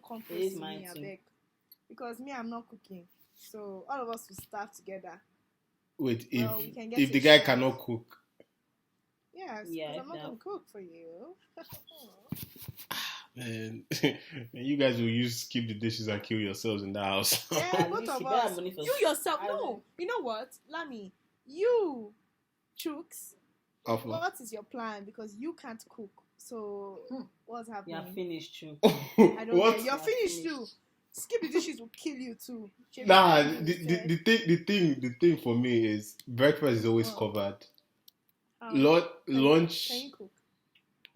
don't come It close is to mine me, I too. beg. Because me, I'm not cooking. So all of us will starve together. Wait, Well, we can get if a the guy chef. cannot cook, Yes, Yeah, because I'm not no. going to cook for you. man, you guys will use keep the dishes and kill yourselves in that house. Yeah, At both least of you better have us. money for You yourself. I- No, you know what, Lami? You, Chooks, Awful. what is your plan? Because you can't cook. So what's You happening? are finished, too. I don't What? get. You're Yeah, finished finished. too. Skip the dishes will kill you too. Nah, Shimi, the thing for me is breakfast is always covered. Lunch. Can you cook?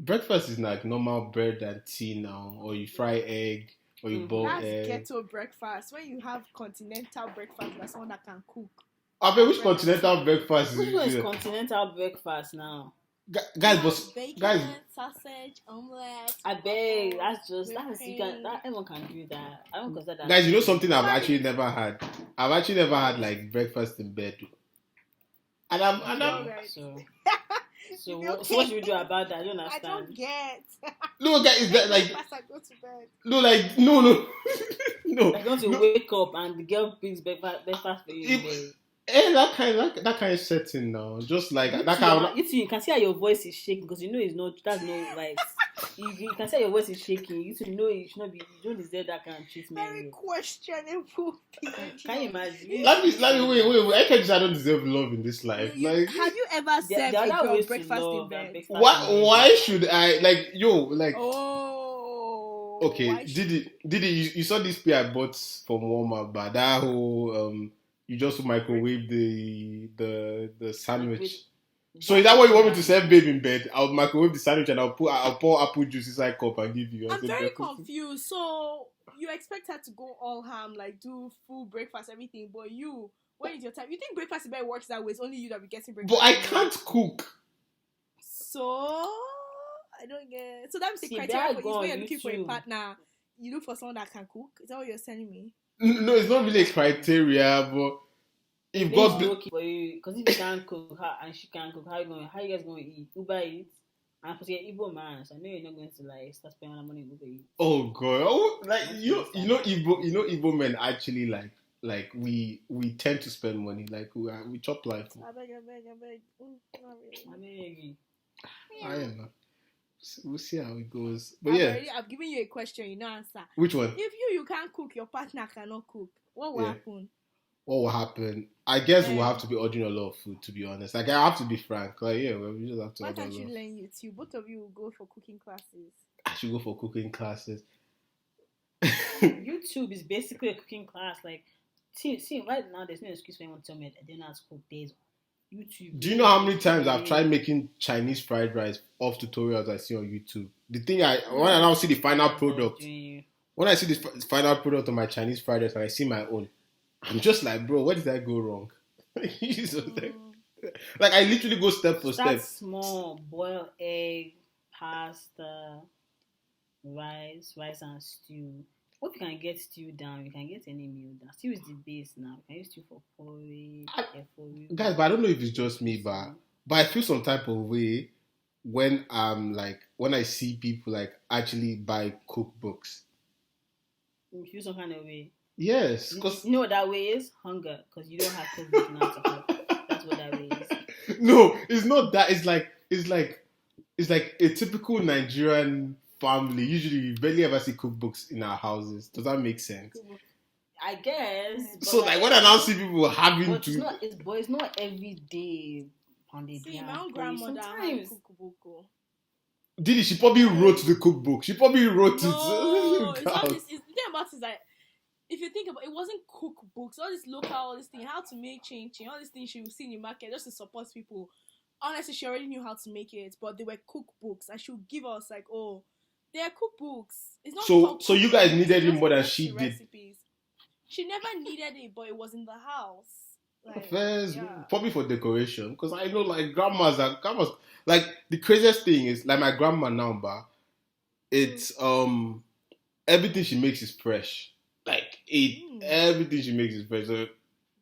Breakfast is like normal bread and tea now, or you fry egg, or you boil That's egg. ghetto breakfast. When you have continental breakfast, that's someone that can cook. I mean, which continental breakfast Which one is is continental breakfast now? guys? But Bacon, guys, sausage, omelette. I beg. waffles, That's whipped you can. cream. That everyone can do that. I don't consider that. guys, you know something I've Why? actually never had. I've actually never had like breakfast in bed, and I'm Alright. So You what should we do about that? I don't I understand. don't get. no guys, is that like Breakfast, I go to bed. no like no no Like going to no. wake up and the girl brings breakfast for you. If- that kind of setting now, just like that kind of. You can see how your voice is shaking because you know it's not. That's no right. You can see how your voice is shaking. You should know it should not be. You don't deserve that kind of treatment. Very questionable. Can you imagine? Let me wait. I can't just I don't deserve love in this life. Like, Have you ever served There a are girl ways to breakfast in love bed? and breakfast why in bed. why should I like like? Oh. Okay, why should- you saw this pay I bought from Walmart, but that whole you just microwave the sandwich. So is that what you want me to serve babe in bed? I'll microwave the sandwich and I'll pour apple juice inside cup and give you. I'm very confused. So you expect her to go all ham, like do full breakfast, everything, but you, when is your time? You think breakfast in bed works that way? It's only you that be getting breakfast. But I in bed. can't cook. So I don't get. So that's the See, criteria that for go you. on When you're looking for a YouTube. partner, you look for someone that can cook. Is that what you're telling me? No, it's not really a criteria, but if Maybe God, it's okay for you because if you can't cook and she can't cook, how you guys going to eat? Uber eat. And because you're Igbo man, so I know you're not going to like start spending money on Uber eat. oh god, like Igbo men actually like we tend to spend money, like we chop life. I beg. Not really. I mean, I don't know. We'll see how it goes. But yeah, I've given you a question. You know answer. which one? If you can't cook, your partner cannot cook. What will happen? What will happen? I guess we'll have to be ordering a lot of food, to be honest. Like, I have to be frank. Like, yeah, we just have to Why order a can't lot. you learn YouTube? Both of you will go for cooking classes. I should go for cooking classes. YouTube is basically a cooking class. Like, see, right now there's no excuse for anyone to tell me I don't know how to cook. There's YouTube. Do you know how many times I've tried making Chinese fried rice off tutorials I see on YouTube? The thing when I now see the final product, when I see the final product of my Chinese fried rice and I see my own, I'm just like, bro, where did I go wrong? Like I literally go step for step. Small, boil egg, pasta, rice and stew. Hope you can get stew down. You can get any meal down. Stew is the base now. You can use stew for porridge, guys, but I don't know if it's just me, but I feel some type of way when when I see people like actually buy cookbooks. You feel some kind of way. Yes, because you know what that way is? Hunger, because you don't have cookbook now to cook. That's what that way is. No, it's not that. It's like a typical Nigerian family. Usually, you barely ever see cookbooks in our houses. Does that make sense? I guess. So, like when I now see people having to, it's not every day. See, my own grandmother had cookbook. Did she probably wrote the cookbook? She probably wrote it. No, it's not this. The thing about it is that if you think about it, wasn't cookbooks. All this local, all this thing, how to make ching, all these things she would see in the market just to support people. Honestly, she already knew how to make it, but they were cookbooks, and she would give us like, oh, they are cookbooks. It's not so you guys needed it more than she did. Recipes. She never needed it, but it was in the house. Like, first, probably for decoration, because I know like grandmas like the craziest thing is like my grandma now, but it's everything she makes is fresh. Like everything she makes is fresh. So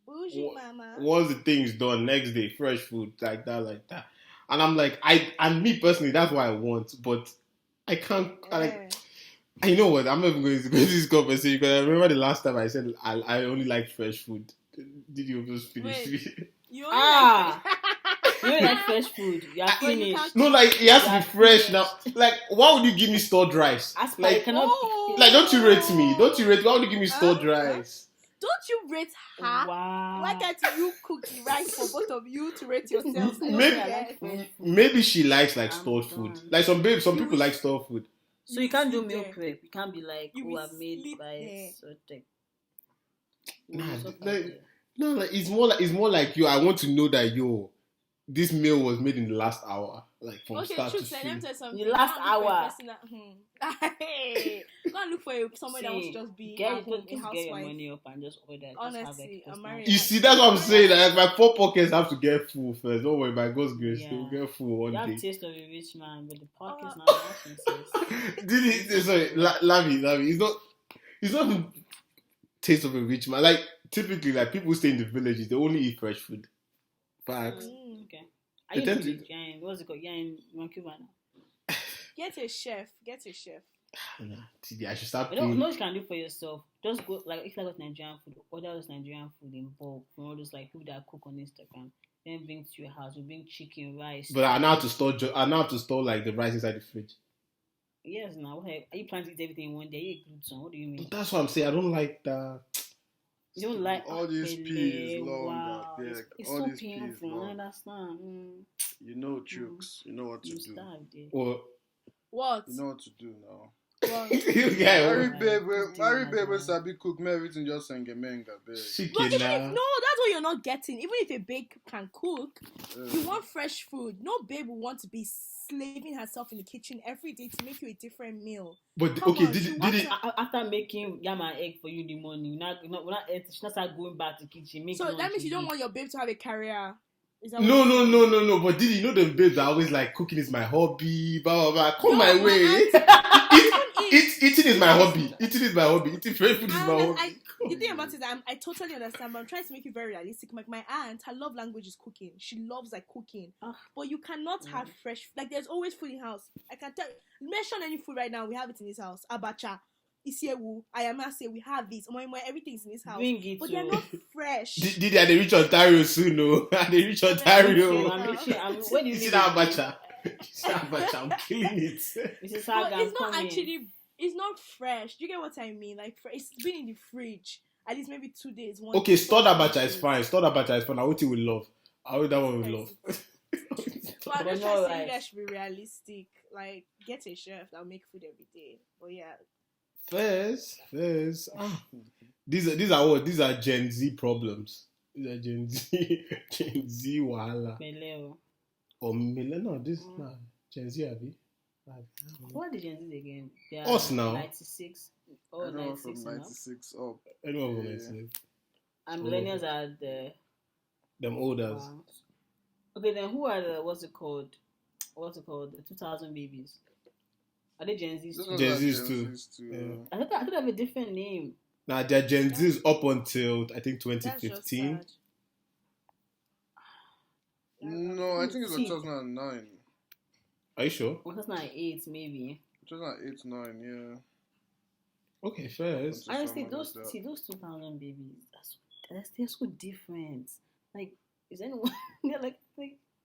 bougie mama. Once the thing is done, next day fresh food like that. And I'm like, and me personally, that's what I want, but I can't. And you know what? I'm not even going to go into this conversation because I remember the last time I said I only like fresh food. Did you just finish me? You only like You don't like fresh food. You are But you finished. can't- No, like it has to You be are fresh finished. now. Like, why would you give me stored rice? As per, Like, you cannot. Oh. like, don't you rate me? Don't you rate? Why would you give me stored rice? Don't you rate her? Wow. Why can't you cook the rice for both of you to rate yourselves? I don't Maybe- get. Maybe she likes like I'm stored done. food. Like some You people like stored food. So you can't do sleep meal there. prep. You can't be like, You oh, will I've made sleep by there. so take. Nah, You suffer like- there. No, like it's more like yo. I want to know that this meal was made in the last hour, like from Okay, start true. to So let me finish. tell you something. The last Go and look for a hour. person that- Hey, go and look for someone that wants to just be get, at home, a just get your housewife. money up and just order. Just Honestly, have I'm extra married. snacks. You see, that's what I'm saying. Like my 4 pockets have to get full first. Don't worry, my God's grace, Yeah. they'll get full one You have day. taste of a rich man, but the pocket's Uh, not nonsense. Did it? Sorry, Lavi. It's not taste of a rich man. Like typically, like people stay in the villages, they only eat fresh food. Facts. Okay. They Are tend you to- in what's it called? You're in Vancouver now. Get a chef. Get a chef. Nah, TD, I should start You know paying. what you can do for yourself? Just go, like, if you like Nigerian food, order those Nigerian food in bulk from all those like people that cook on Instagram. Then bring to your house. You bring chicken, rice. But I now have to store. I now have to store like the rice inside the fridge. Yes, now what are you planning to eat everything in one day? You eat gluten. What do you mean? That's what I'm saying. I don't like that. You don't like all these pele, peas long. wow. Yeah, It's all so these peas painful. I long. understand. You know, chooks. You know what to You do. starve there. Or What? You know what to do now. What? yeah, Marry Right. babe, Just do marry that, babe, man. sabi cook me everything just sing a menga, babe. But chicken even if, now. no, that's what you're not getting. Even if a babe can cook, you Yeah. want fresh food. No babe will want to be slaving herself in the kitchen every day to make you a different meal. But Come okay, on, did she it? wants Did it? After making yam and egg for you in the morning, we're not start going back to kitchen. Make So lunch that means you don't again. want your babe to have a career. Is that what No, you're no, saying? no, no, no. But did you know the babes are always like cooking is my hobby, blah blah blah. Come Yo, my my way. Eating is my hobby. Eating is my hobby. Eating fresh food is my hobby. The thing about it is I totally understand, but I'm trying to make it very realistic. Like my aunt, her love language is cooking. She loves like cooking. Ah. But you cannot have fresh, like there's always food in house. I can tell mention any food right now, we have it in this house. Abacha, Isiewu, Ayamase, we have this. Everything's in this house. Bring it. But they're not fresh. Did they reach Ontario soon? No, they reach Ontario. When you You see leave that it, bacha? You see that bacha? I'm killing it. Mrs. But Hagan, it's not come in. actually, it's not fresh. Do you get what I mean? Like it's been in the fridge at least maybe 2 days. Okay, stored abacha is fine. Stored abacha is fine. I would it with love. I would that one with love. But I'm But just no trying to say you rice. guys should be realistic. Like get a chef that'll make food every day. But yeah, First. These are what? These are Gen Z problems. These are Gen Z wahala. Meleo. Or millennial. This nah, Gen Z abi. What are the Gen Z again? They are Us now. 96. Oh, Anyone 96 from now. 96 up. Anyone will Yeah. say And millennials are the. them olders. Wow. Okay, then who are the what's it called? The 2000 babies. Are they Gen Zs Those too? ones Gen are Zs too. Yeah. Yeah. I thought they have a different name. Nah, they're Gen Zs up until I think that's just 2015. sad. No, I think it's like See. 2009. Are you sure? 2008 maybe. 2008, 9, yeah. Okay, first. Something Honestly, like those that. those 2000 babies, they're so different. Like, is anyone? They're like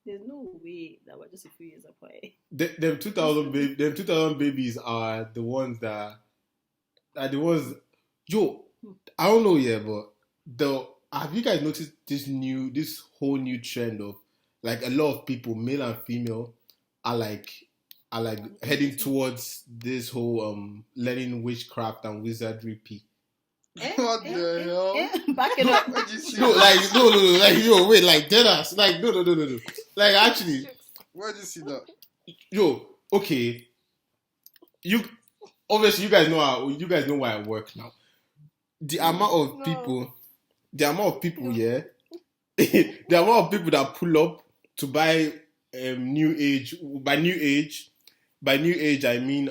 there's no way that we're just a few years apart. Them 2000 babies are the ones that are the ones. Yo, I don't know yet, but have you guys noticed this whole new trend of like a lot of people, male and female, are like heading towards this whole learning witchcraft and wizardry P. What the hell? Back it up. Where'd you see No, that? like yo, wait, like dead ass, like no, like actually, Where'd you see that? yo, okay, you obviously you guys know why I work now. The amount of people, yeah, the amount of people that pull up to buy new age. By new age I mean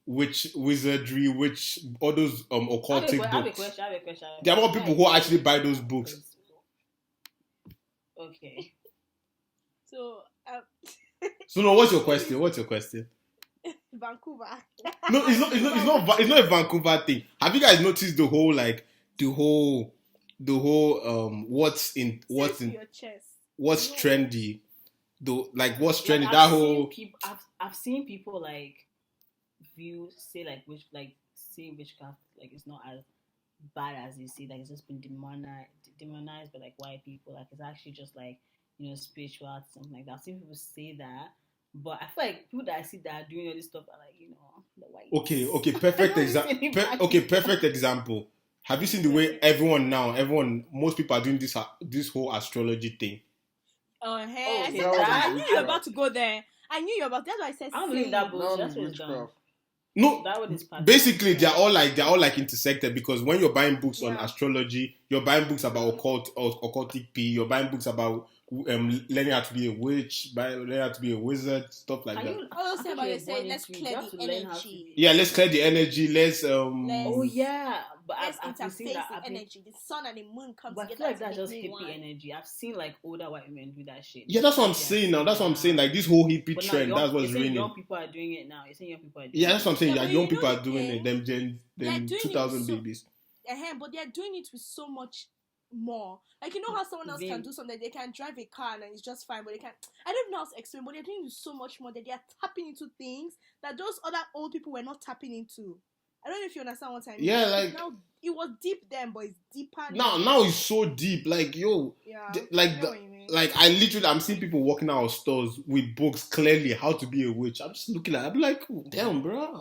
witch wizardry, which all those occultic I have a books. question. The amount of people who actually buy those books. Okay. So So no, what's your question? Vancouver. No, it's not a Vancouver thing. Have you guys noticed the whole what's Your chest. what's trendy? What's trendy? Like, That whole I've seen people like say witchcraft like it's not as bad as you see, like it's just been demonized by like white people, like it's actually just like, you know, spiritual something like that. I've seen people say that, but I feel like people that I see that are doing all this stuff are like, you know, the white. okay, perfect example. Have you seen the way most people are doing this whole astrology thing? Oh, hey, okay, I knew you were about to go there. I knew you were about. That's why I said. I don't believe that bullshit. Now That's it's what it's done. witchcraft. No, That one is basically they're all like intersected, because when you're buying books on Yeah. astrology, you're buying books about occultic P, you're buying books about learning how to be a witch, learning how to be a wizard, stuff like that. All those about say let's clear the energy. Yeah, let's clear the energy. Let's Oh yeah, but Let's I've seen interface that. the energy. The sun and the moon come But I together. feel like that's to just make hippie one. energy. I've seen like older white men do that shit. Yeah, that's what I'm saying now. That's what I'm saying. Like this whole hippie But now trend. That's what's you're saying raining. young people are doing it now. You're saying young people are doing Yeah, that's what I'm saying. Yeah, Yeah, but young you know people are the doing thing, it. Them doing it 2000 so- babies. But they're doing it with so much more. Like, you know how someone else Then- can do something, they can drive a car and it's just fine, but they can't. I don't know how to explain, but they're doing it with so much more that they are tapping into things that those other old people were not tapping into. I don't know if you understand what I mean. Yeah, like now it was deep then, but it's deeper now it's so deep. Like yo, Yeah, like I know what you mean. I'm seeing people walking out of stores with books clearly how to be a witch. I'm just looking at it. I'm like, oh, damn, bro.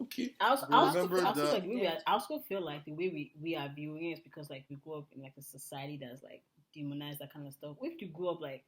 Okay. I also Remember feel that- like I also feel like the way we are viewing it is because like we grew up in like a society that's like demonized that kind of stuff. If you grew up like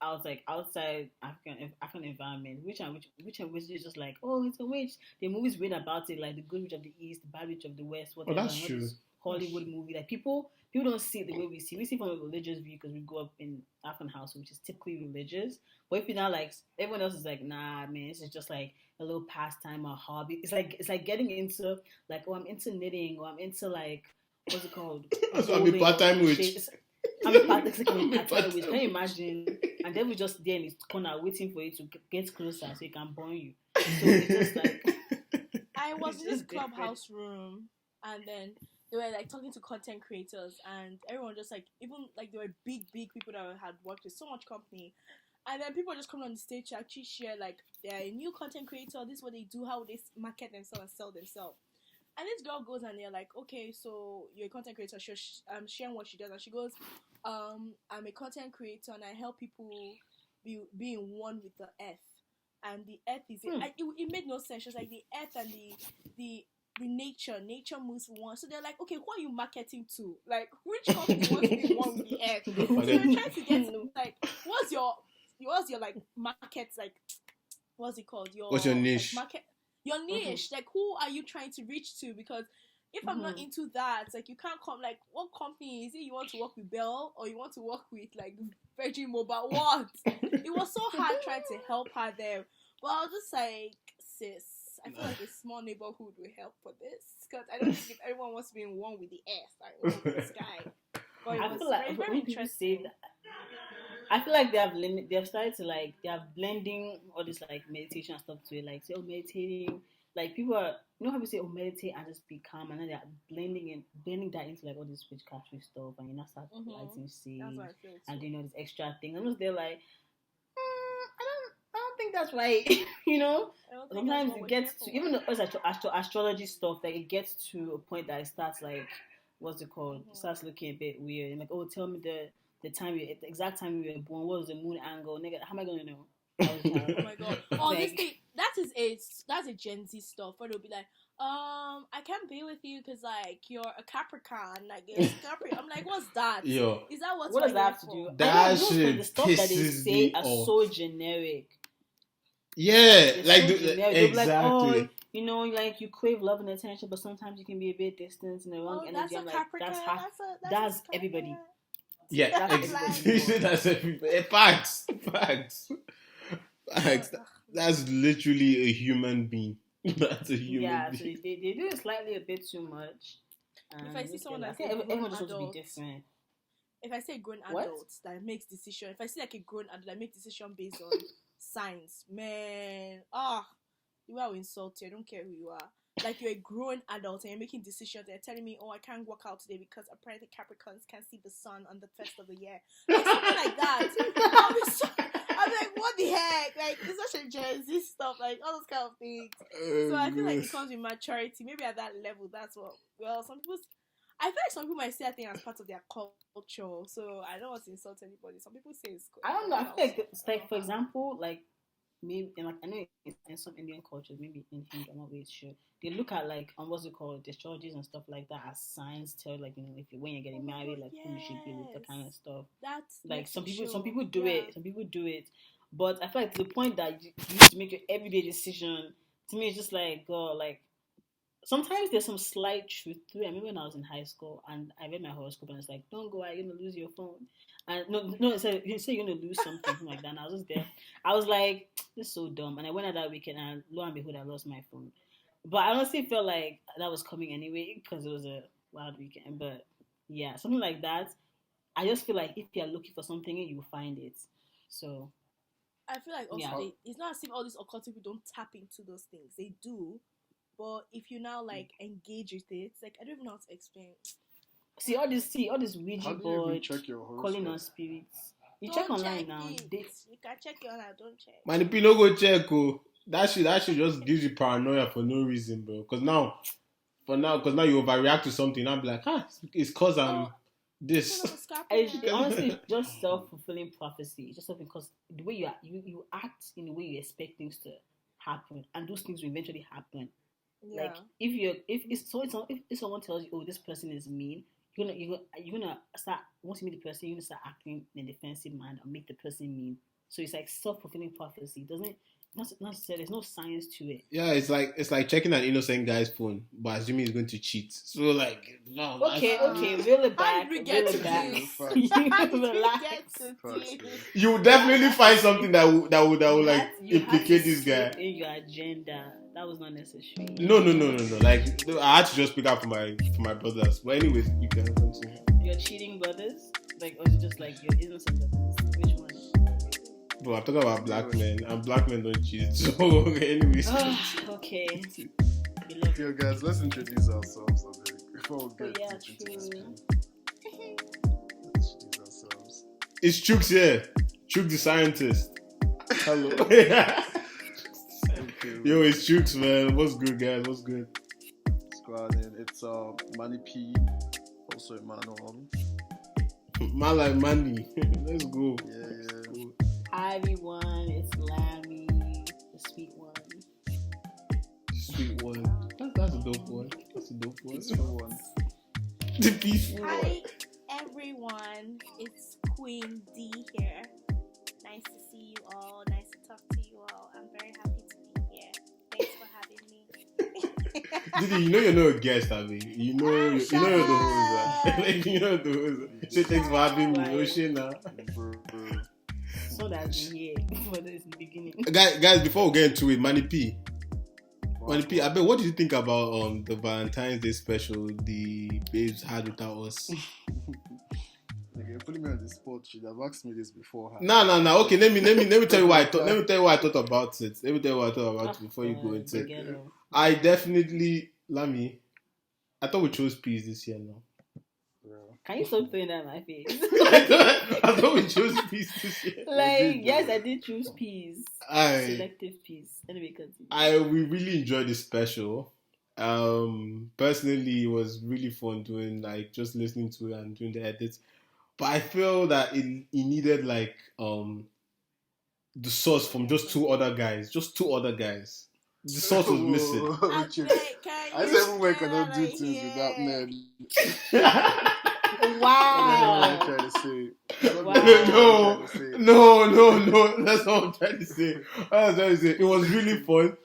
outside African environment, which is just like, oh, it's a witch. The movies read about it, like the good witch of the east, the bad witch of the west, whatever. that's true. This Hollywood movie, like people don't see it the way we see. We see from a religious view because we grew up in African household, which is typically religious. But if you now like everyone else is like, nah, man, this is just like a little pastime or hobby. It's like getting into like, oh, I'm into knitting, or I'm into like, what's it called? So I'm a part-time witch. I'm a part-time witch. Can you imagine? And then we just there in his corner waiting for you to get closer so he can burn you. So it's just like I was it's in this just different. clubhouse room, and then they were like talking to content creators, and everyone just like, even like there were big people that had worked with so much company, and then people just come on the stage to actually share like they're a new content creator, this is what they do, how they market themselves and sell themselves. And this girl goes and they're like, okay, so you're a content creator, sharing what she does, and she goes, I'm a content creator and I help people be in one with the earth. And the earth is it made no sense. She was like, the earth and the nature moves one. So they're like, okay, who are you marketing to? Like, which company wants to be one with the earth? So they're trying to get like, what's your like market, like, what's it called? What's your niche? Like, market. Your niche, like, who are you trying to reach to? Because if I'm not into that, like, you can't come, like, what company is it? You want to work with Bell, or you want to work with, like, Virgin Mobile? What? It was so hard trying to help her there. But I was just like, sis, I feel like a small neighborhood will help for this. Because I don't think if everyone wants to be in one with the earth, like, one with the sky. But I feel like very when people interesting. say that, I feel like they have started to like they are blending all this like meditation and stuff to it, like say meditating, like people are, you know how we say meditate and just be calm, and then they're blending that into like all this witchcraft stuff, and you know start lighting sage and doing all this extra things. I'm just there like, I don't think that's right. You know, sometimes it gets to, even though it's astrology stuff, like it gets to a point that it starts like, what's it called? It starts looking a bit weird. And like, oh, tell me the exact time you were born. What was the moon angle? Nigga, how am I gonna know? Oh my god! Oh, this thing that's a Gen Z stuff where they'll be like, I can't be with you because like you're a Capricorn, like you're a Capricorn. I'm like, what's that? Yo, is that what does that have to do? That shit the stuff that they pisses say me are off. so generic. Yeah, They're like so generic. They'll be like, exactly. oh, you know, like you crave love and attention, but sometimes you can be a bit distant and the wrong energy. I'm like, that's everybody. Yeah, That's exactly. That's everybody. Facts. That's literally a human being. That's a human So being. they do it slightly a bit too much. If I see someone I that's think a grown everyone just wants to adult, be different. if I see a grown What? adult that makes decision, if I see like a grown adult that makes decision based on signs, man, the way I will insult you. I don't care who you are. Like you're a grown adult and you're making decisions. They're telling me, "Oh, I can't work out today because apparently Capricorns can't see the sun on the first of the year." Like something like that. I'm like, what the heck? Like it's such a Gen Z stuff. Like all those kind of things. So I feel like it comes with maturity. Maybe at that level, that's what. Well, some people. I feel like some people might see that thing as part of their culture. So I don't want to insult anybody. Some people say it's. I don't know. I feel like it's like, for example, like maybe like I know in some Indian cultures, maybe in Hindu, I'm not really sure. They look at like what's it called, the astrologies and stuff like that as signs. Tell like if you, when you're getting married, like who you should be with, that kind of stuff. That's like some people do it. Some people do it, but I feel like to the point that you need to make your everyday decision. To me, it's just like God, like. Sometimes there's some slight truth to it. I remember when I was in high school and I read my horoscope and it's like, don't go out, you're gonna lose your phone. And no, it said you're gonna lose something like that. And I was just there. I was like, this is so dumb. And I went out that weekend and lo and behold, I lost my phone. But I honestly felt like that was coming anyway because it was a wild weekend. But yeah, something like that. I just feel like if you're looking for something, you will find it. So I feel like also it's not as if all these occult people don't tap into those things. They do. But if you now like engage with it, it's like I don't even know how to explain. See all this Ouija board calling on spirits. You check online now. You can check it online. Don't check. Man, if you don't go check, that shit just gives you paranoia for no reason, bro. Because now you overreact to something. I'm like, it's cause I'm this. Honestly, just self-fulfilling prophecy. Just something because the way you act in the way you expect things to happen, and those things will eventually happen. Yeah. Like if someone tells you, oh, this person is mean, you're gonna start, once you meet the person, you're gonna start acting in a defensive manner and make the person mean. So it's like self-fulfilling prophecy. Not there's no science to it. Yeah, it's like checking an innocent guy's phone, but assuming he's going to cheat. So like, no. Okay, reel it back. You will definitely find something that will like implicate this guy in your agenda. That was not necessary. No. Like I had to just pick up for my brothers. But anyways, you can continue. Your cheating brothers, like, or is it just like your innocent brothers? Which one? Bro, I'm talking about black men, and black men don't cheat. So, anyways. Okay. Yo, guys, let's introduce ourselves a bit before we get into this. Let's introduce ourselves. It's Chooks here. Chook the scientist. Hello. Yo, it's Chooks, man. What's good, guys? What's good? Squad, it's Manny P, also Emmanuel. Man like Manny. Let's go. Yeah. Hi everyone, it's Lammy, the sweet one. Sweet one. That's a dope one. Peaceful one. The peaceful one. Hi everyone, it's Queen D here. Nice to see you all. Nice to talk to you all. I'm very happy to be here. Thanks for having me. Didi, you know you're not a guest, I mean. You know you're the host. Like, you know the host. Say thanks for having me. Oh shit now. So that's here for this beginning. Guys, before we get into it, Manny P, I bet, what did you think about the Valentines Day special the babes had without us? You're putting me on the spot. You should have asked me this before. No. Okay, let me tell you why I thought. Let me tell you what I thought about it. Let me tell you what I thought about it before you go into it. I definitely, Lami, I thought we chose peace this year now. Can you stop throwing that in my face? I thought we chose peace this year. Like, yes, I did choose peace. Selective peace. Anyway, continue. We really enjoyed this special. Personally, it was really fun doing, like, just listening to it and doing the edits. But I feel that it needed, like, the source from just two other guys. The source was missing. I said everyone cannot do things without men. Wow. That's what I'm trying to say. No. That's what I'm trying to say. It was really fun.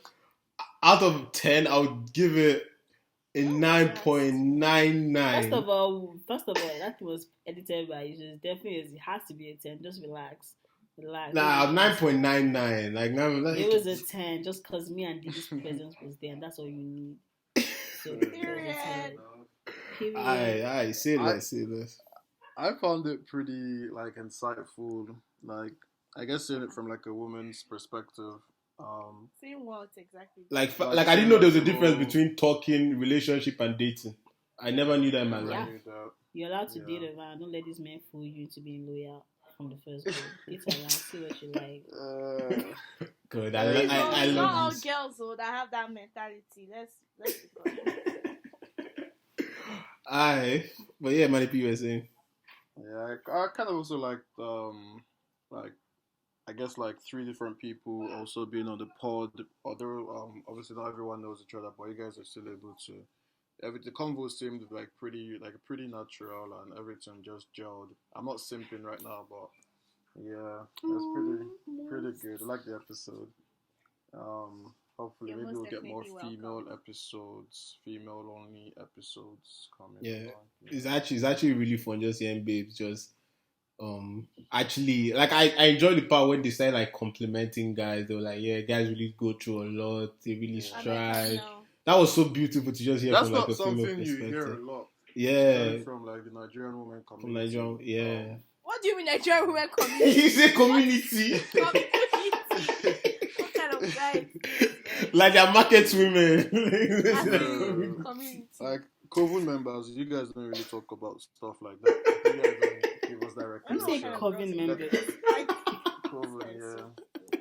Out of 10, I would give it a 9.99. First of all, that was edited by you. It has to be a 10. Just relax. Nah, 9.99. Like, it was a 10 just because me and Didi's presence was there, and that's all you need. So Period. I say this. I found it pretty, like, insightful. Like, I guess seeing it from, like, a woman's perspective. Saying what exactly? Like I didn't know there was a difference between talking, relationship, and dating. I never knew that in my life. You're allowed to date around. Don't let these men fool you into being loyal from the first go. Date around, see what you like. Good. I love not all this. girls though that have that mentality. Let's be Aye, but yeah, many people were saying. Yeah, I kind of also like I guess like 3 different people also being on the pod. Although obviously not everyone knows each other, but you guys are still able to. The convo seemed like pretty natural and everything just gelled. I'm not simping right now, but yeah, that's pretty good. I like the episode. Hopefully maybe we'll get more female episodes, female only episodes coming. Yeah, it's actually really fun just hearing babes just actually like I enjoy the part when they started like complimenting guys. They were like, yeah, guys really go through a lot. They really strive. That was so beautiful to just hear from like a female perspective. That's not something you hear a lot. Yeah, from like the Nigerian women community. From Nigerian, yeah. What do you mean Nigerian women community? You say community. What kind of guys? Like your market women. Community. Like Coven members, you guys don't really talk about stuff like that. You guys don't give us directly. You say Coven members. Coven, yeah.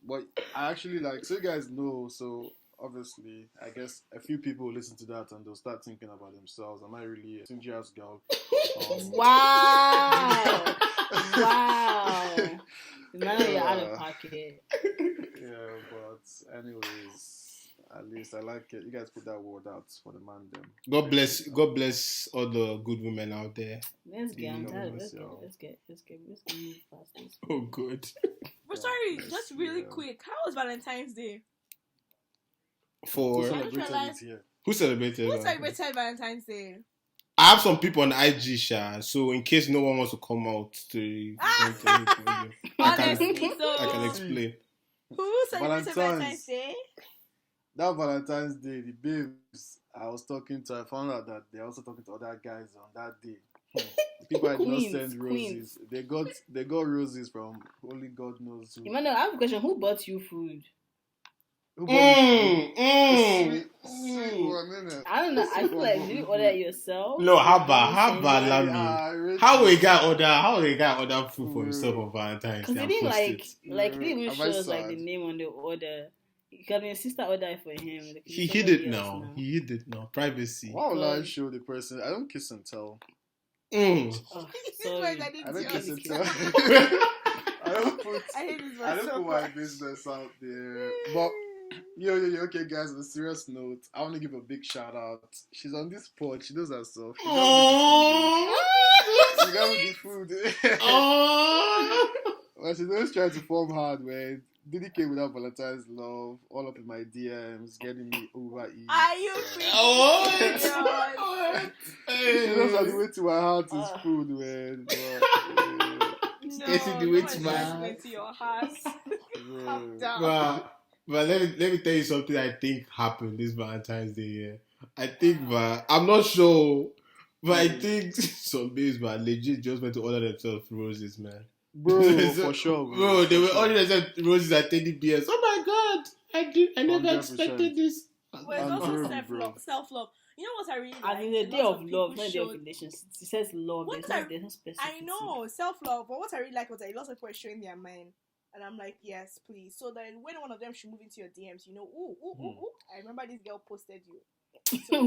But I actually like, so you guys know, so obviously, I guess a few people will listen to that and they'll start thinking about themselves. Am I really a stingy ass girl? Wow! Wow! Now you're out of pocket. Yeah, but anyways, at least I like it. You guys put that word out for the man them. God bless all the good women out there. Let's get move fast. Oh, good. But sorry, just really quick. How was Valentine's Day? Who celebrated Valentine's Day? I have some people on IG, so in case no one wants to come out to I can explain. Who celebrated Valentine's Day? That Valentine's Day, the babes I was talking to, I found out that they're also talking to other guys on that day. The people I did not send roses. They got roses from only God knows who. Emmanuel, I have a question. Who bought you food? I don't know. I feel like did you order it yourself? No, how about Lami? How we got order food for himself on Valentine's? Because they didn't they didn't even show us like the name on the order. Because my sister ordered for him. Like, he hid it now. Privacy. Why would I show the person? I don't kiss and tell. Oh, I don't kiss and tell. I don't put my business out there. But yo, okay, guys. On a serious note, I want to give a big shout out. She's on this pod. She knows herself. She got me the food. Well, she's always trying to form hard, man. Diddy came without Valentine's love, all up in my DMs, getting me overeat. Are you free? She knows how the way to my heart is food, man. Getting the way to my heart. To your heart. But let me tell you something I think happened this Valentine's Day. Yeah. I think, I'm not sure, but I think some babes, legit just went to order themselves roses, man. Bro, for sure. Bro, they were ordering themselves roses at Teddy Bears. Oh my god, I never 100%. Expected this. Well, it's also self-love. You know what I really like? I mean, the day of love, not the day of relations. It says love. There's no specificity. I know, self-love. But what I really like was that a lot of people are showing their mind. And I'm like, yes, please. So then when one of them should move into your DMs, ooh. I remember this girl posted you. So,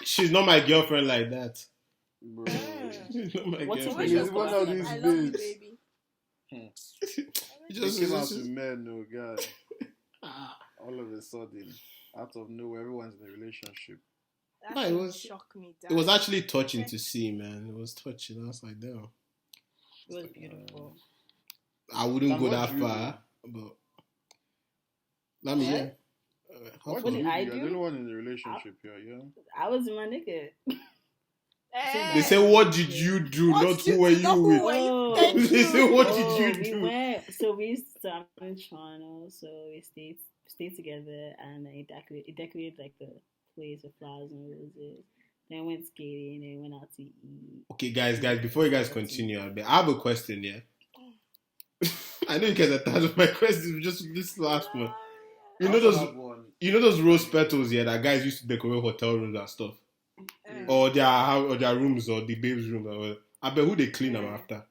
she's not my girlfriend like that. Bro. She's not my girlfriend. I love you, baby. Just came out to men, no God. All of a sudden, out of nowhere, everyone's in a relationship. That shocked me down. It was actually touching to see, man. It was touching. I was like, damn. It was beautiful. I wouldn't go that far, but let me hear. What did I do? You're the only one in the relationship here, yeah? I was my nigga. They say, what did you do? Not who were you with. They say, what did you do? We used to in Toronto, so we stayed together, and it decorated like the place with flowers and roses. Then went skating and went out to eat. Okay, guys, before you guys continue, I have a question, yeah? I know you guys are tired of my questions. Just this last one. You I know also those. have one. You know those rose petals, yeah, that guys used to decorate hotel rooms and stuff, or their rooms or the babes' room. Or whatever. I bet who they clean them after.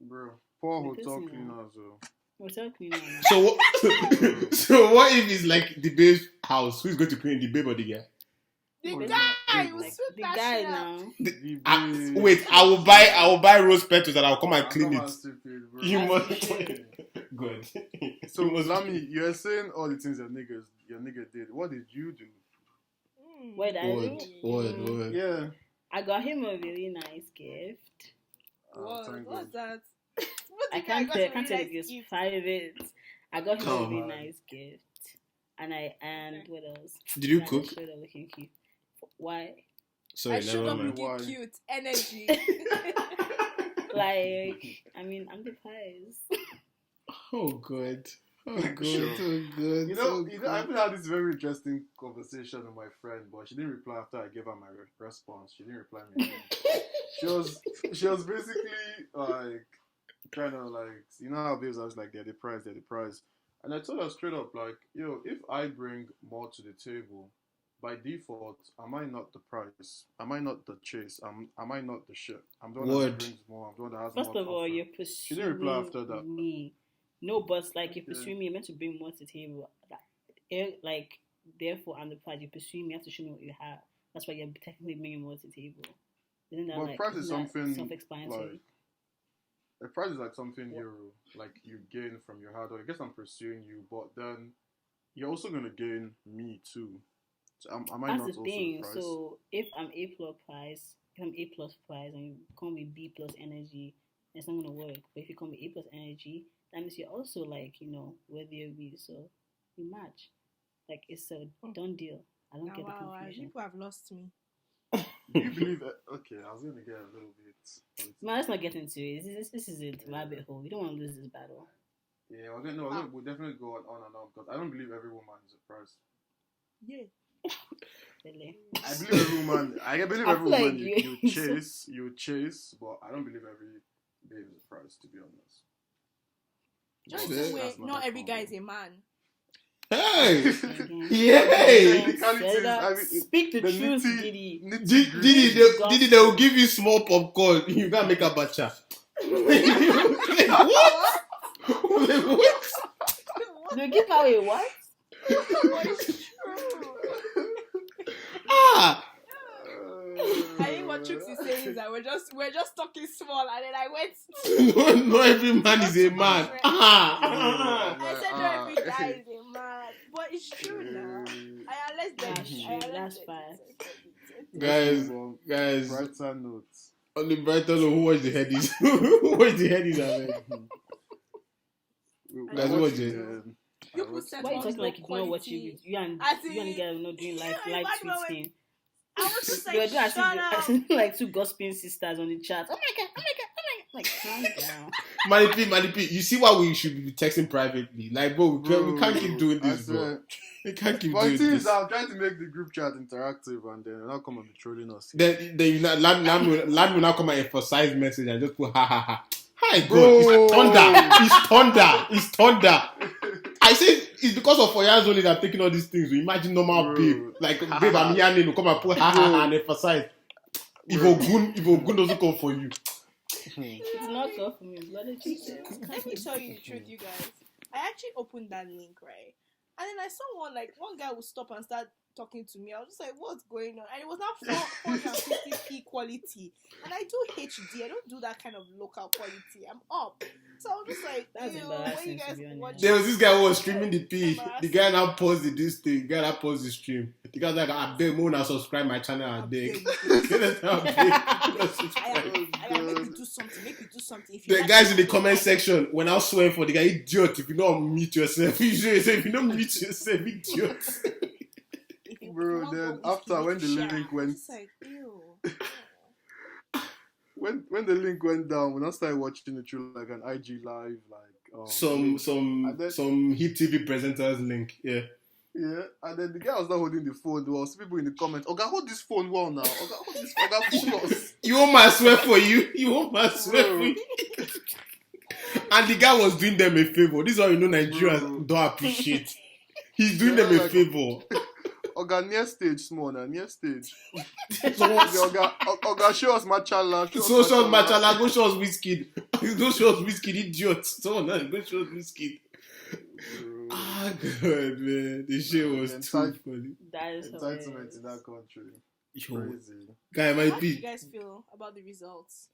Bro, poor Because, hotel you know. cleaners. Hotel cleaner. So what? So what if it's like the babe's house? Who's going to clean, the babe or the guy? The Like, guy will like, sweep the that guy shit up. now. Wait, I will buy rose petals and I'll come and clean it. Bro. You must. Shit. Good. So You must- Lami, you're saying all the things your nigga did. What did you do? What I do? What? Yeah. I got him a really nice gift. Thank What's God. that? I can't tell you it's private. I got him a Come really on. nice gift. And what else? Did you I cook? showed up looking cute. Why? Sorry, I showed never up mind. Why? looking cute. Energy. Like, I mean, I'm the prize. Oh good. Oh good. Sure. Oh good. You oh know, good. I've been had this very interesting conversation with my friend, but she didn't reply after I gave her my response. She didn't reply me. Again. she was basically like trying to like, you know how babes I was like they're the prize. And I told her straight up like, yo, if I bring more to the table, by default, am I not the prize? Am I not the chase? Am I not the shit? I'm the one Word. that brings more. I'm the one that has First more. of all, offer. you're She didn't reply after that. pursuing me. No, but like you're Okay. pursuing me, you're meant to bring more to the table. Like, therefore, I'm the prize. You're pursuing me. You have to show me what you have. That's why you're technically bringing more to the table. Isn't that But like price is isn't that something self-explanatory? like a price is like something you gain from your hard work. I guess I'm pursuing you, but then you're also gonna gain me too. So am I That's not the also thing. the price? So if I'm A plus price, and you come with B plus energy, it's not gonna work. But if you come with A plus energy, that means you're also like, worthy of me. So we match. Like it's a done deal. I don't get the confusion. People have lost me. Do you believe it? Okay, I was gonna get a little bit. Man, let's not get into it. This is a rabbit hole. We don't want to lose this battle. Yeah, we'll definitely go on and on because I don't believe every woman is a price. Yeah. Really. I believe every woman. I believe I every feel like woman you- you chase, but I don't believe every babe is a price. To be honest. Just Yeah. the way That's not every guy is problem. a man. Hey! Again. Yay! Technicalities, I mean, Speak the the truth, nitty- Diddy. Didi, they will give you small popcorn. You gotta make a bacha. What? What? They give away what? But it's true. Ah! I think what Trix is saying is that we're just talking small, and then I went. No, every man is a man. Ah! I said not every guy is a man, but it's true now. That's fine. Guys, Brighter notes. on the brighter note, who watched the Headies? Who watched the Headies? Guys, who watched it? People said Why are you was talking no like you know what quality. you and As you and the in- guy are not doing live Yeah, imagine tweeting? I was just You're like, doing shut up. as if like two gossiping sisters on the chat. Oh my god! Like calm down. Manipi, you see why we should be texting privately? Like, bro, we can't keep doing this, bro. We can't keep But doing the thing is, this. I'm trying to make the group chat interactive, and then they'll come and be trolling us. Then you Land will now come and emphasize message and just put ha ha ha. Hi God, Bro. it's thunder. I say it's because of 4 years only that I'm taking all these things. You imagine normal Bro. babe, like babe, I'm yanning, will come and put ha ha ha and emphasize. If Bro. Ogun doesn't come for you. It's not tough for me. Bloody Jesus. Let me tell you the truth, you guys. I actually opened that link, right? And then I saw one guy would stop and start talking to me. I was just like, what's going on? And it was not 450p quality. And I do HD. I don't do that kind of local quality. I'm up. So I was just like, That's ew, when embarrassing, you guys to be honest. watch There was this guy who was streaming the P. Embarrassing. The guy now paused this thing. The guy now paused the stream. The guy like, I beg more now subscribe my channel and beg. I make you do something. Make you do something. If you The like guys in the it, comment section were now swearing for the guy, idiot. If you don't mute yourself, if you don't mute yourself, idiot. if you Bro, want then go after with when the share, link I'm went- just like, ew. When the link went down, when I started watching it through like an IG live, like Some And then- Hit TV presenters link, yeah. yeah, and then the guy was not holding the phone. There was people in the comments. Oga, hold this phone well now. Oga, hold this. Oga, focus. You want my swear for you? You want my swear for you? And the guy was doing them a favor. This is how you know Nigerians Bro. don't appreciate. He's doing them a like- favor. Oga, near stage, small now, near stage. So Oga, show us Machala. show us Machala, go show us Whiskey. Go show us Whiskey, idiot. Someone else, go show us Whiskey. Ah, God, man. This shit was too funny. That is Entitlement hilarious. in that country. Yo, Crazy. guy, my How do you P. guys feel about the results?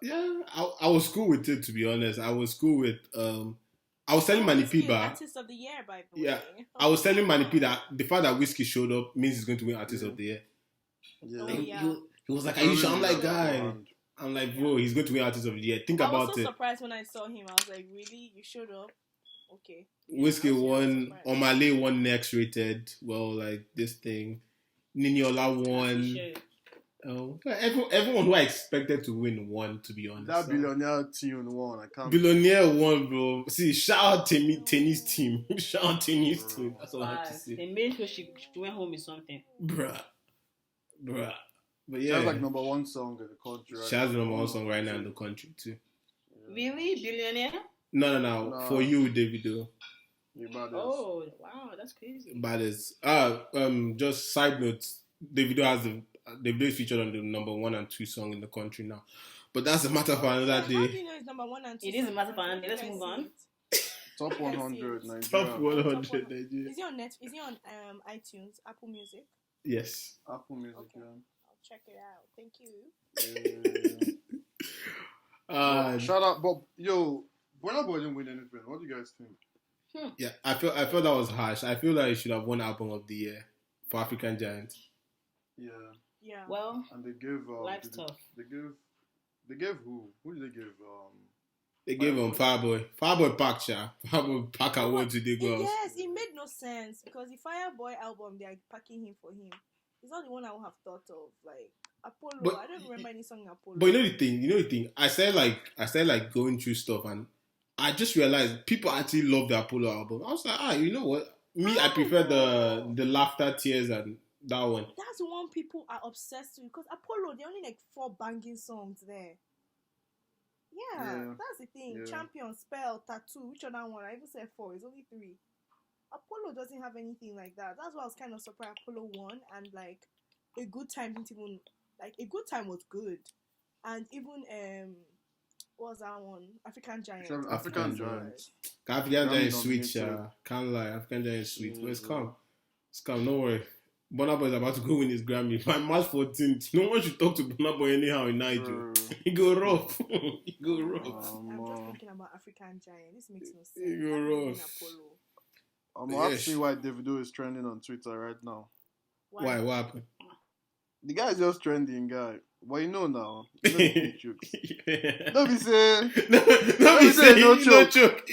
Yeah, I was cool with it, to be honest. I was cool with, I was telling Manny Whiskey P is back. Artist of the Year, by the Yeah. way. I was telling Manny P that the fact that Whiskey showed up means he's going to win Artist of the Year. Yeah. Oh, He- yeah. He was like, are you sure? I'm like, guy. I'm like, bro, he's going to win Artist of the Year. Think I was about so it. surprised when I saw him. I was like, really? You showed up? Okay. Whiskey I was won, surprised. Omale won next rated. Well, like this thing. Niniola won. Sure. Oh, everyone who I expected to win won, to be honest. That So, billionaire tune won. I can't. Billionaire won, bro. See, shout out Tenny's team. Shout out Tenny's team. That's all I have to say. They made sure she went home with something. Bruh. But She yeah, has like number one song in the country. Right she has the now. number one song right now in the country, too. Really? Billionaire? No. Nah. For you, Davido. You baddest. Oh, wow, that's crazy. Baddest. Just side notes. Davido is featured on the number 1 and 2 song in the country now. But that's a matter for another How do day. you know it's number 1 and 2? It is a matter for another day. Let's move on. Top 100 Nigeria. Top 100 Top 100. Nigeria. Is he on Net? Is he on iTunes, Apple Music? Yes. Apple Music. Okay. I'll check it out. Thank you. Yeah. Shout out, Bob. Yo, Burna Boy didn't win anything. What do you guys think? Yeah, I feel that was harsh. I feel that he should have won Album of the Year for African Giant. Yeah. Yeah. Well, And they gave. life's tough. They gave who? Who did they give? They gave him Fireboy Pack, Fireboy Pack award to the girls. Yes, it made no sense because the Fireboy album, they are packing him for him. It's not the one I would have thought of. Like Apollo, But- I don't remember any song in Apollo. But you know the thing. I started like going through stuff, and I just realized people actually love the Apollo album. I was like, you know what? Me, I prefer the laughter, tears, and that one. That's the one people are obsessed with because Apollo, there are only like 4 banging songs there. Yeah, that's the thing. Yeah. Champion, Spell, Tattoo. Which other one? I even said 4. It's only 3. Apollo doesn't have anything like that. That's why I was kind of surprised Apollo won, and like A Good Time didn't even like A Good Time was good, and even what was that one? African Giant. African Giant. African Giant is sweet, nominated. Can't lie. African Giant is sweet. But it's Yeah. calm. It's calm. No worry. Burna Boy is about to go win his Grammy. By March 14th, no one should talk to Burna Boy anyhow in Nigeria. He go rough. He go rough. I'm just thinking about African Giant. This makes no sense. You're How did they win rough. Apollo? I'm Yes. asking why Davido is trending on Twitter right now. Why? What happened? The guy is just trending, guy. But you know now. You know the jokes. Don't be saying. No be say no no joke. joke.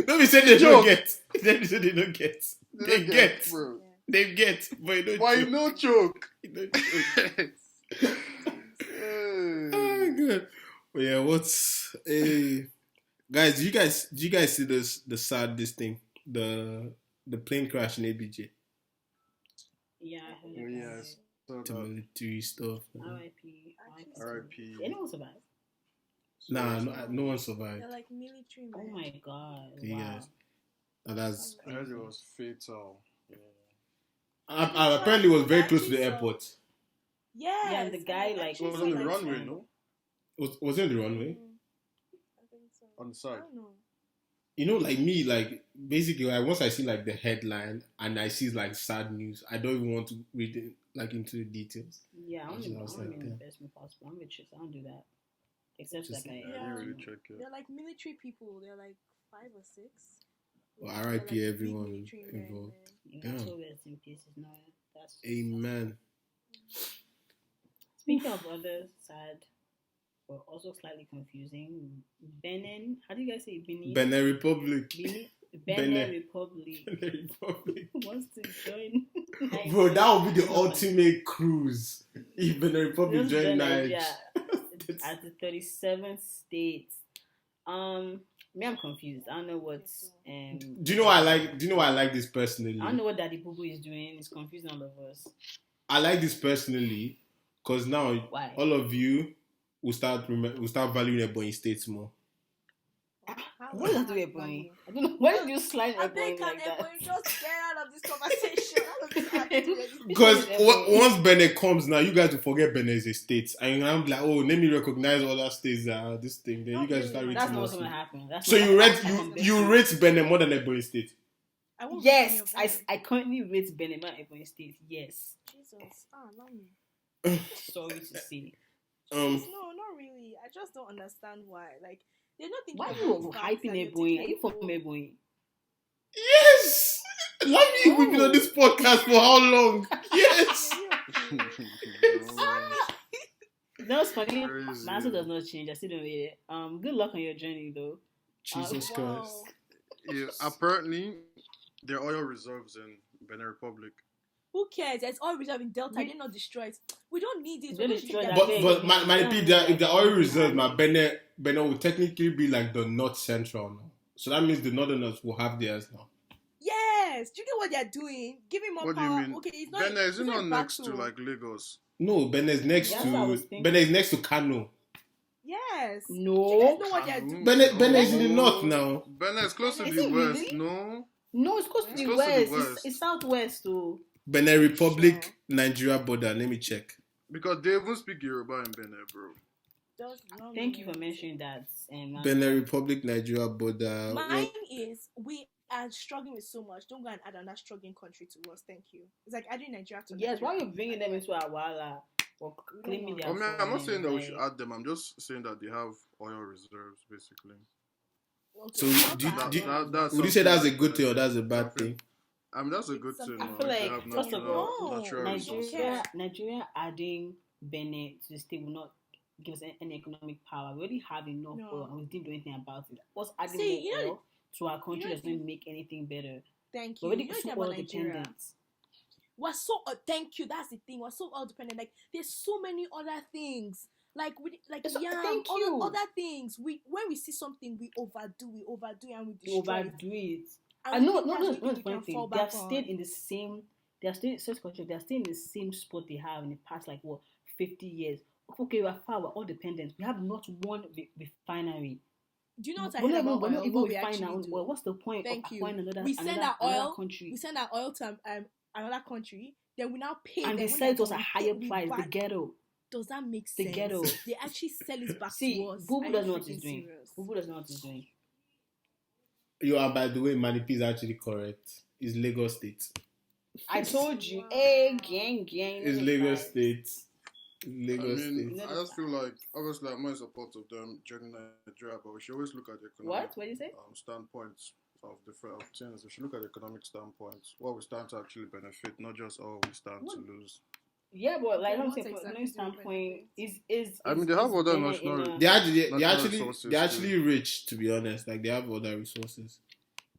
No be say they Joke. don't get. They say they don't get. They get. Bro. They get. But you Why don't no joke. joke? You don't joke. Hey. Oh, good. But yeah, what's guys? Do you guys see this thing? The plane crash in ABJ. Yeah, I heard Oh, about yes. it. So The that military stuff. R.I.P. R.I.P. Anyone survive? Nah, no one survived. They're like military Oh men. my god. Yeah, Wow. guys. And that's I heard it was fatal. apparently it was very close to the airport. Yes. Yeah, and the guy, like, It was actually on the said, like, runway, no? Was it on the runway? I think so. On the I side. don't know. You know, like me, like basically, like once I see like the headline and I see like sad news, I don't even want to read it like into the details. Yeah, I want to I was be like, in the damn. best way possible. I'm rich, I don't do that. Except Just- like I I. didn't really check it. They're like military people. They're like 5 or 6. Well, They're RIP big everyone military men, involved. man. That's Damn. all rest in pieces. No, that's. Amen. Speaking of other sad, but also slightly confusing, Benin. How do you guys say Benin? Benin Republic. Benin Benin. Republic Benin Republic. wants to join. Bro, that would be the ultimate cruise if Benin Republic Just joined Benin, Nigeria. at the 37th state. Me, I'm confused. I don't know what's. Do you know why I like? Do you know why I like this personally? I don't know what Daddy Boo Boo is doing. It's confusing all of us. I like this personally because now Why? all of you will start valuing Ebonyi states more. What does that do with Ebony? I don't know. Why did you slide I Ebony beg like that? Ebony, just get out of this conversation. Out of this attitude. Because once Benin comes now, you guys will forget Benin is a state. And I'm like, oh, let me recognize other states that are this thing. Then you guys will start rating That's not us. what's going to happen. So you rate Benin more than Ebony State? Yes, I currently rate Benin more than Ebony State. Yes. Jesus. Allow me. Sorry to say. No, not really. I just don't understand why. Like, they're not thinking. Why are you hyping Ebony? Are you from Ebony? Yes! Love me, we've been on this podcast for how long? Yes! That's funny. My answer does not change. I still don't rate it. Good luck on your journey, though. Jesus Christ. Yeah, apparently, there are oil reserves in Benin Republic. Who cares? It's oil reserve in Delta. They're not destroyed. We don't need it. But my if the oil reserve now, Benin will technically be like the North Central now. So that means the Northerners will have theirs now. Yes. Do you get what they're doing? Giving more What do power. you mean? Okay, it's not. Benin is it's not next to battle. like Lagos. No, Benin is next to Kano. Yes. No. Do you guys know what they're doing? Benin is in the north now. Benin is close to Is the it west. really? No, it's close to the close to the west. west. It's southwest, too. Benin Republic, Nigeria border. Let me check. because they even speak Yoruba in Benin, bro. Thank you for mentioning that. Benin Republic, Nigeria border. Mine is we are struggling with so much. Don't go and add another struggling country to us. Thank you. It's like adding Nigeria to Yes, why are you bringing them into our wala or claiming their I'm not saying that we should add them. I'm just saying that they have oil reserves, basically. So would you say that's a good thing or that's a bad thing? I mean, that's a good thing. I feel like, first of all, Nigeria adding Benin to the state will not give us any economic power. We already have enough oil and we didn't do anything about it. What's adding more oil to our country doesn't make anything better. Thank you. We're already so oil dependent. We're so thank you. That's the thing. We're so oil dependent. Like there's so many other things. Like other things. When we see something, we overdo, and we destroy it. I know. No, it's funny thing. They have stayed in the same. They are still in the same spot they have in the past 50 years. Okay, we're far. We're all dependent. We have not one refinery. Do you know what I heard about oil? What we actually do? What's the point? Thank you. We send our oil. We send our oil to another country. Then we now pay. And they sell it us a higher price. The ghetto. Does that make sense? The ghetto. They actually sell it back to us. Bubu doesn't know what he's doing. Bubu doesn't know what he's doing. You are, by the way, Manipi is actually correct. It's Lagos State. I told you. Hey, gang. It's Lagos State. State. I just feel like, obviously, I'm not in support of them joining Nigeria, but we should always look at the economic What do you say? standpoints of different things. We should look at the economic standpoints, what we stand to actually benefit, not just we stand to lose. Yeah, but I'm saying from economic standpoint is I mean, they have other national. They're actually rich, to be honest. Like they have other resources.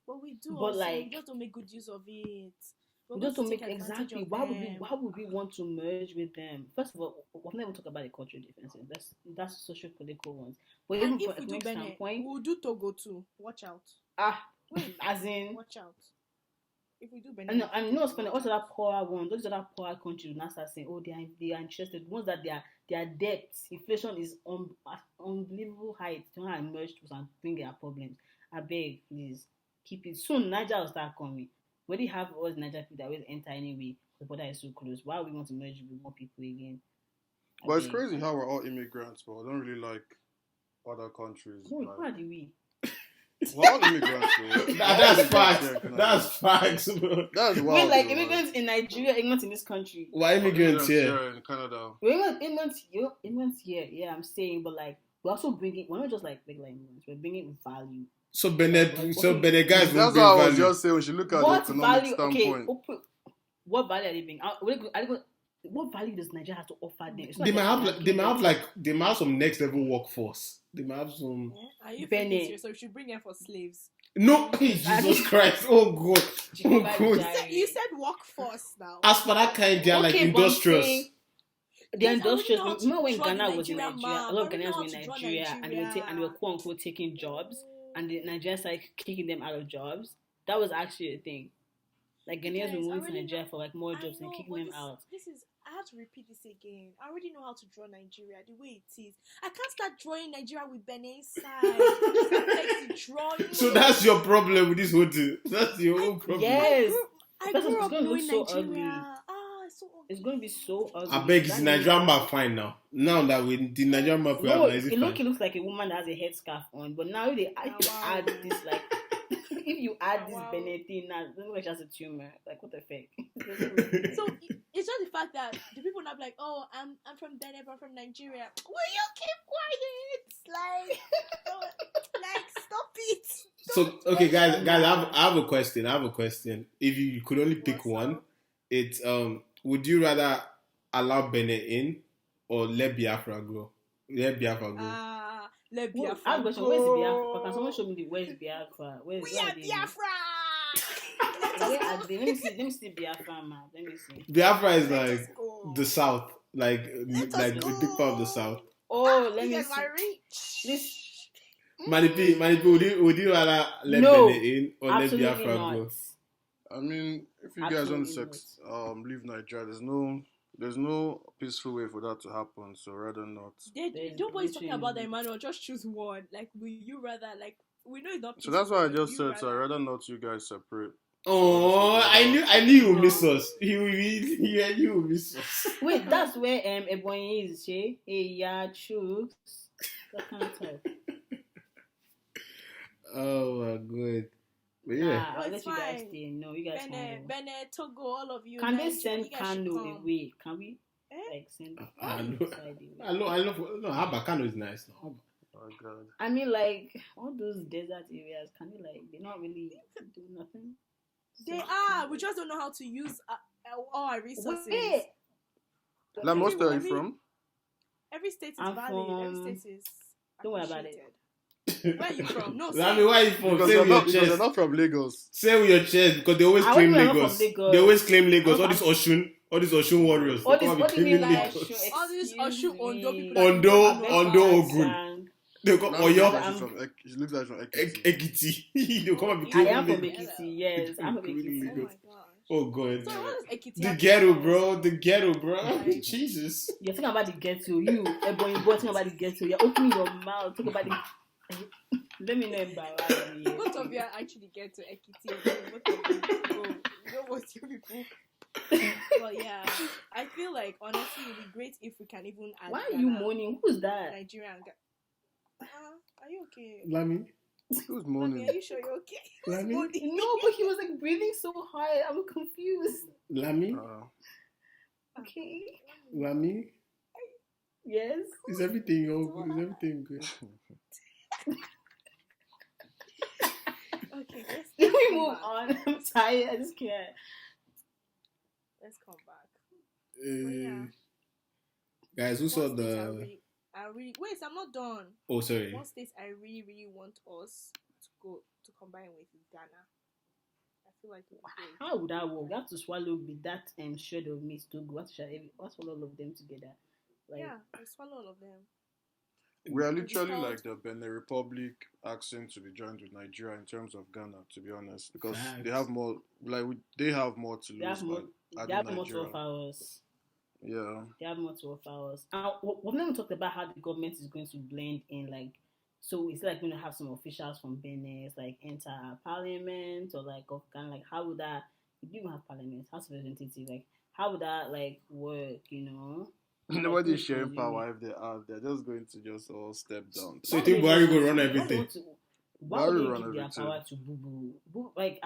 But we do. But we just don't make good use of it. We just don't make exactly. Why would we want to merge with them? First of all, we'll never talk about the cultural differences. That's social political ones. But even from economic standpoint, we'll do Togo too. Watch out. As in, watch out. If we do Benin, I know it's funny. Also, that poorer ones, those other poorer countries, will now start saying, "Oh, they are interested." Ones that their debts, inflation is on unbelievable heights. They want to merge and bring their problems. I beg, please keep it. Soon, Niger will start coming. We already have all the Niger people that will enter anyway. The border is so close. Why would we want to merge with more people again? But it's crazy how we're all immigrants, but I don't really like other countries. No, why do we? We're all immigrants, bro. That's facts. That's facts, bro. That's wild. We're immigrants in Nigeria, immigrants in this country. Why immigrants here? In Canada. We're immigrants here. Yeah, I'm saying, but we're also bringing. We're not just regular immigrants. We're bringing value. So Benin guys. That's what I was just saying. We should look at the economic standpoint. Okay, what value are they bringing? What value does Nigeria have to offer them? They might have some next level workforce. They might have some. Are you Benin? So we should bring them for slaves. No, Jesus Christ! Oh God! Oh God! You said workforce now. As for that kind, they are industrious. They're industrious. Remember when Ghana was in Nigeria? A lot of Ghanaians were in Nigeria and they were quote unquote taking jobs, and the Nigerians started kicking them out of jobs. That was actually a thing. Like Ghanaians were moving to Nigeria for more jobs and kicking them out. I have to repeat this again. I already know how to draw Nigeria the way it is. I can't start drawing Nigeria with Benin inside. Just drawing. So that's your problem with this whole thing. That's your own problem. Yes. I Because grew it's up gonna look knowing so Nigeria. It's so ugly. It's going to be so ugly. I beg, is Nigerian map fine now? Now that we the Nigerian map, No, is it fine? it looks like a woman that has a headscarf on. But now if you add this, like, if you add this Benin thing, now it looks like she has a tumor. Like, what the fuck? So it's just the fact that the people now be like, oh, I'm from Benin, but I'm from Nigeria. Will you keep quiet? Like stop it. So okay, guys, I have a question. If you could only pick one, it's would you rather allow Benin in or let Biafra go? Let Biafra go. Let Well, Biafra where's Biafra? Can someone show me where's Biafra? We are Biafra. Where are they? Let me see Biafra map. Let me see. Biafra is like the south, like a big part of the south. Oh, let me see. This. Manipi, would you rather let Benin in or let Biafra go? I mean, if you guys want to leave Nigeria, there's no peaceful way for that to happen. So rather not. Nobody's talking about that, Emmanuel. Just choose one. Like, will you rather we know it's not. So that's why I just said. So I rather not you guys separate. Oh, I knew you would miss us. You would miss us. Wait, that's where Ebonyi is, Hey, yeah, choose. That kind of type. Oh my god. But yeah. I'll let you guys stay. No, you guys can go. Benin, Togo, all of you. Can they send Kano away? Can we send I know. Haba Kano is nice now. Oh god. I mean, like all those desert areas, can you they're not really do nothing? They are. We just don't know how to use all our resources. Wait. Lam, what state are you from? Every state is valid. Every state is. Don't worry about it. Where are you from? No, Lami, where are you from? Because they're not from Lagos. Say with your chest because they always claim Lagos. They always claim Lagos. All these Oshun warriors. What do you mean like all these Oshun Ondo people? Ondo Ogun. They come Oyo. He looks like from Ekiti. They come and be I am from Ekiti. Yes, I'm from Ekiti. Oh my gosh. Oh god. So what is Ekiti? The ghetto, bro. Jesus. You're talking about the ghetto. You, everybody, you're talking about the ghetto. You're opening your mouth. Talk about the. Let me know embarrass me. Both of you actually get to Ekiti. Both of you know what you people. Well, yeah, I feel like honestly, it would be great if we can even add. Why are you moaning? Who's that? Nigerian guy. Are you okay? Lami. Who's moaning? Are you sure you're okay? Lami? No, but he was like breathing so hard. I'm confused. Lami? Okay. Lami? Yes. Is everything good? Okay, let me move on. I'm tired. I just can't. Let's come back. Guys, who saw the? Wait, I'm not done. Oh, sorry. One state I really, really want us to go to combine with is Ghana. I feel like how would that work? You have to swallow with that shred of meat to go. What's swallow all of them together? Like, yeah, I swallow all of them. We are literally like the Benin Republic asking to be joined with Nigeria in terms of Ghana, to be honest, because they have more. They have more to lose. They have more to offer us. Yeah, they have more to offer us. We've never talked about how the government is going to blend in, like. So it's like going to have some officials from Benin, like enter parliament or like kind of like how would that? If you don't have parliament, House of Representatives, like how would that like work? Nobody is sharing power if they are. They're just going to just all step down. So you think Buhari will run everything? Why would they give their power to Boo Boo? Like,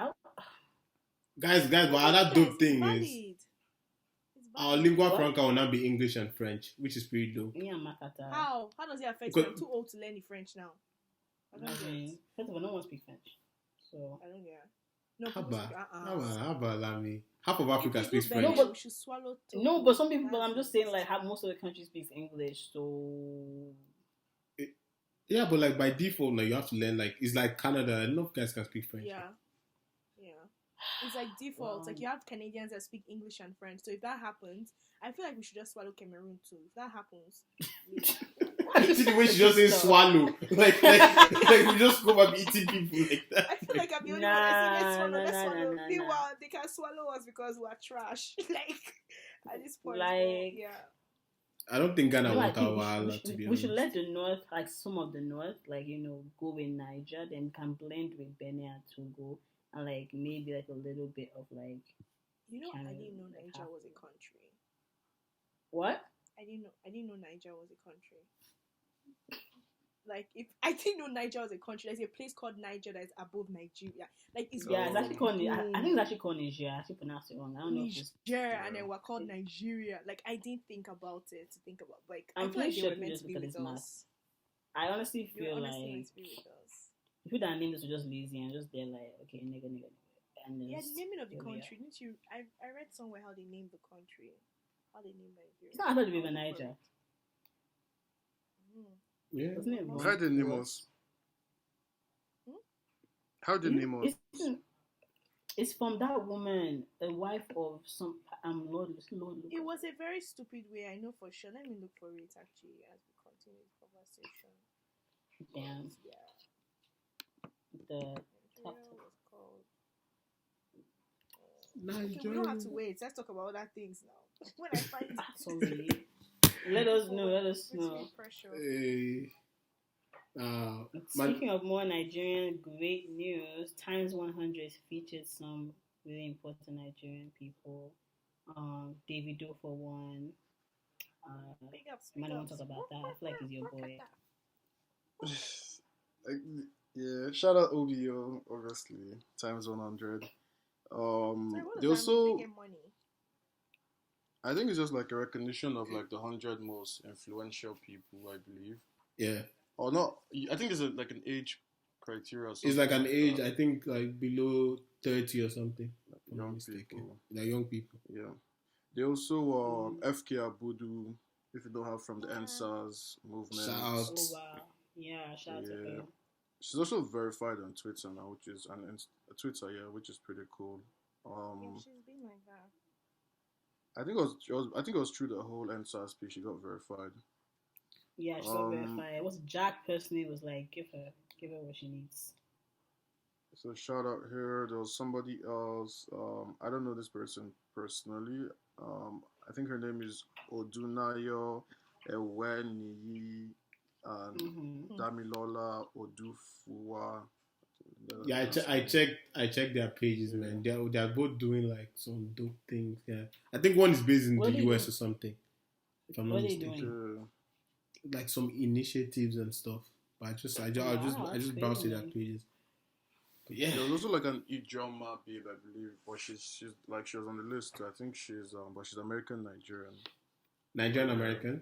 guys, but another dope thing is our lingua franca will now be English and French, which is pretty dope. How does it affect you? I'm too old to learn the French now. I don't get. First of all, no one speaks French, so I don't get. No, how about Lami? Half of Africa speaks French. No, but we should swallow. No, but some people. But I'm just saying, like, most of the countries speak English, so. Yeah, but like by default, now you have to learn. Like it's like Canada. Enough guys can speak French. Yeah. It's like default. Wow. Like you have Canadians that speak English and French. So if that happens, I feel like we should just swallow Cameroon too. If that happens, see the way she just says swallow, like we just go and be eating people like that. I feel like I'm the only one that says let's swallow. Meanwhile, they can swallow us because we're trash. Like at this point. Like, yeah. I don't think Ghana no, I want think our we wahala, should, to be we should let honest. the north, like some of the north, like go with Niger, then can blend with Benin and Togo, and like maybe like a little bit of like You know, kind I of didn't know like Niger was a country. what? I didn't know Niger was a country. Like, if I didn't know Niger was a country, there's a place called Niger that is above Nigeria. Like, it's Yeah, it's actually called. I think it's boom. actually called Niger. I actually pronounced it wrong. I don't know if it's. Niger, and then we're called Nigeria. Like, I didn't think about it to think about. Like, I I'm feel like pretty they sure were people meant just to be look at with this math. us. I honestly They were feel honestly like meant to be with us. people that name this were just lazy and just they're like, okay, nigga, and then Yeah, the naming of the here we are. country. Didn't you? I read somewhere how they named the country. How they named Nigeria. It's not after the River Niger. Yeah. Wasn't it wrong? How did Nemos? How did Nemos? It's from that woman, the wife of some Lord. It was a very stupid way. I know for sure. Let me look for it actually as we continue this conversation. Damn. Yeah. The Nigeria was called. Nigeria. Okay, we don't have to wait. Let's talk about other things now. When I find it. sorry. Let us know. Let us Makes me know. pressure. Hey. Speaking of more Nigerian great news, Times 100 featured some really important Nigerian people. Davido for one. Big ups, I don't want to talk about that. I feel like he's your boy. Yeah, shout out OVO, obviously. Times 100. Sorry, what They does that mean? also, They get money. I think it's just like a recognition of like the 100 most influential people, I believe. Yeah. Or not, I think it's like an age criteria. Or It's like an something age, that. I think, like below 30 or something. If I'm not Young mistaken. people. Like young people. Yeah. They also, FK Abudu, if you don't have from the NSAS movement. Shout out. Oh wow. Yeah, shout out to her. She's also verified on Twitter now, which is Twitter, yeah, which is pretty cool. Yeah, she's been like that. I think it was through the whole NSAS piece she got verified. Yeah, she got verified. It was Jack personally was like, give her what she needs. So shout out here. There was somebody else. I don't know this person personally. I think her name is Odunayo Eweniyi and Damilola Odufuwa. Yeah, I checked their pages, man. They're both doing like some dope things. Yeah, I think one is based in the US or something. If I'm not mistaken, like some initiatives and stuff. But I just browsed through their pages. But yeah, there was also like an Ijoma babe, I believe, but she's like she was on the list. I think she's but she's American Nigerian. Nigerian American.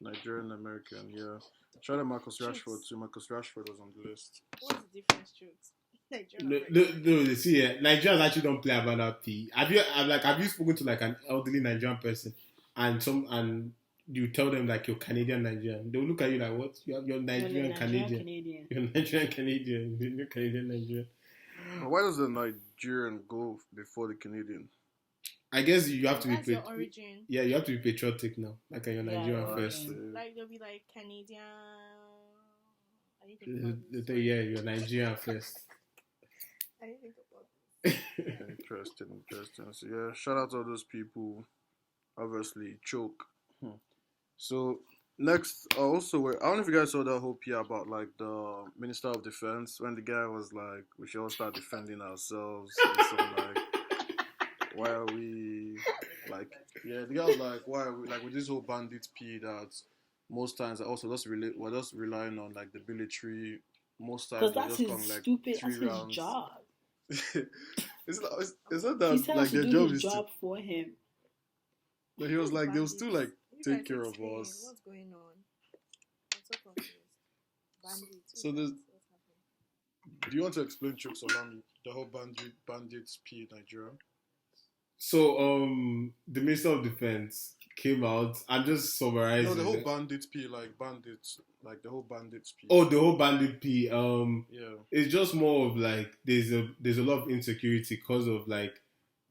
Nigerian American, yeah. Shout out Marcus Rashford too. Marcus Rashford was on the list. What's the difference, Jokes? No, see, Nigerians actually don't play about P. Have you spoken to like an elderly Nigerian person and you tell them like you're Canadian Nigerian? They'll look at you like, what? You're Nigerian Canadian. You're Nigerian Canadian. You're Canadian Nigerian. Why does the Nigerian go before the Canadian? I guess you have to That's be your origin. Yeah, you have to be patriotic now. Like you're Nigerian first. Like they'll be like Canadian. Yeah, you're Nigerian first. I didn't think about this. Interesting. So yeah, shout out to all those people. Obviously, choke. So next, also, I don't know if you guys saw that whole PR about like the Minister of Defense when the guy was like, we should all start defending ourselves. And so like, why are we like? Yeah, the guy was like, why are we like with this whole bandit P that most times also we're just relying on like the military. Most times because that's just his come, like, stupid. That's 3 his rounds. job. It's not that He said like to their do job his is job for him. But he was like, they'll still like You take guys care of explain. us. What's going on? I'm so confused. Bandits. So there's. What's happening? Do you want to explain, Chooks, along the whole bandits P Nigeria? So the Minister of Defense came out. I'm just summarizing. No, the whole bandits P, like bandits, like the whole bandits P. Oh, the whole bandit P. Yeah. It's just more of like there's a lot of insecurity because of like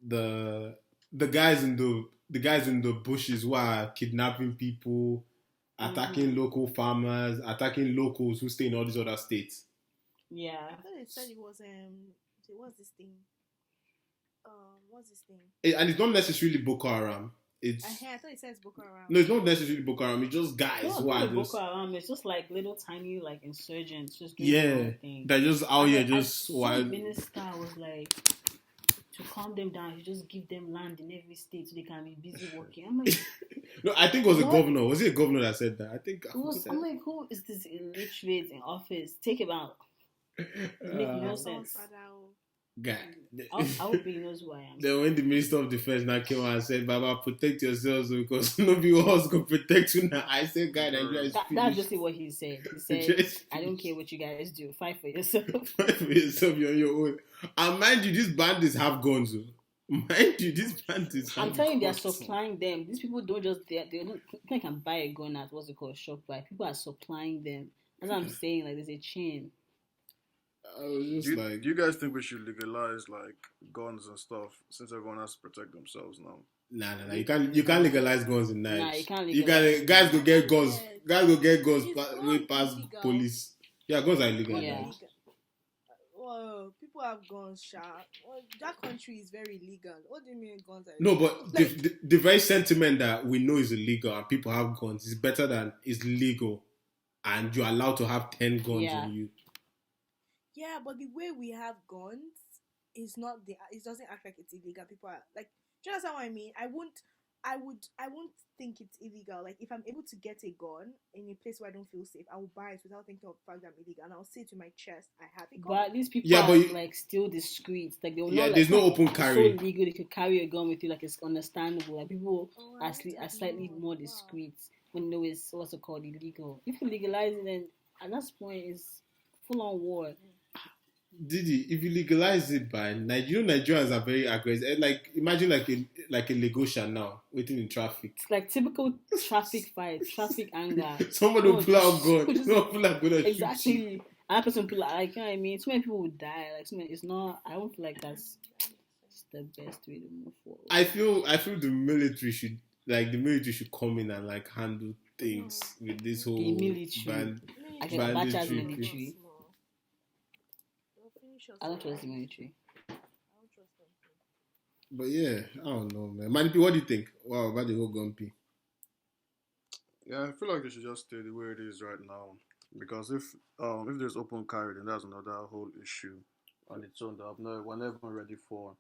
the guys in the bushes who are kidnapping people, attacking local farmers, attacking locals who stay in all these other states. Yeah. I thought they said it was what's this thing? What's this thing? And it's not necessarily Boko Haram. It's I thought it says Boko Haram. no, it's not necessarily Boko Haram. It's just guys No, who are it's just Boko Haram. It's just like little tiny like insurgents just doing yeah, their own thing. they're just out And here I just saw wild. the minister was like, to calm them down, you just give them land in every state so they can be busy working. I'm like, No, I think it was a What? governor. Was it a governor that said that? I think. I'm like, who is this illiterate in office? Take him out. It make no sense. Guy. I hope he knows who I am. Then when the Minister of Defense now came out and said, "Baba, protect yourselves because nobody else can protect you now," I said, "God, Nigeria is That's just what he said. He said, "I don't care what you guys do. Fight for yourself. Fight for yourself. You're on your own." And mind you, these bandits have guns. Oh. Mind you, these bandits. I'm telling you, they're supplying them. These people don't just they don't think I can buy a gun at what's it called Shopify. People are supplying them. That's what I'm saying. Like there's a chain. I was just Do you guys think we should legalize like guns and stuff since everyone has to protect themselves now? Nah. You can't legalize guns in Nigeria. Nah, you can't You legalize. guys go get guns. Yeah. Guys go get guns It's way not past illegal. police. Yeah, guns are illegal. Yeah. Now. Well, people have guns, sharp. Well, that country is very illegal. What do you mean guns are No, illegal? but the very sentiment that we know is illegal and people have guns is better than it's legal and you're allowed to have 10 guns Yeah. on you. Yeah, but the way we have guns is not the. It doesn't act like it's illegal. People are like, do you understand what I mean? I won't think it's illegal. Like if I'm able to get a gun in a place where I don't feel safe, I will buy it without thinking of the fact that I'm illegal, and I'll say to my chest, I have a gun. But these people Yeah, are but like still discreet. Like they will Yeah, not. there's like, no open carry. So legal they could carry a gun with you. Like it's understandable. Like people Oh, are, I don't are slightly know. more Wow. discreet when they know it's what's it called illegal. If you legalize it, then at that point it's full on war. Didi, if you legalize it by Nigerians are very aggressive. Like imagine like a Lagosha now waiting in traffic. It's like typical traffic fight, traffic anger. Somebody will pull out gun. just- No, pull out gun and shoot you. Exactly. Another person pull out, like you know what I mean. So many people would die. Like so many, it's not. I don't feel like that's the best way to move forward. I feel the military should come in and like handle things with this whole The military. band. I can banditry Abacha's thing. military. I don't trust the military. But yeah, I don't know, man. Manipi, what do you think? Wow, about the whole Gumpy. Yeah, I feel like it should just stay the way it is right now. Because if there's open carry, then that's another whole issue on its own that we're never ready for.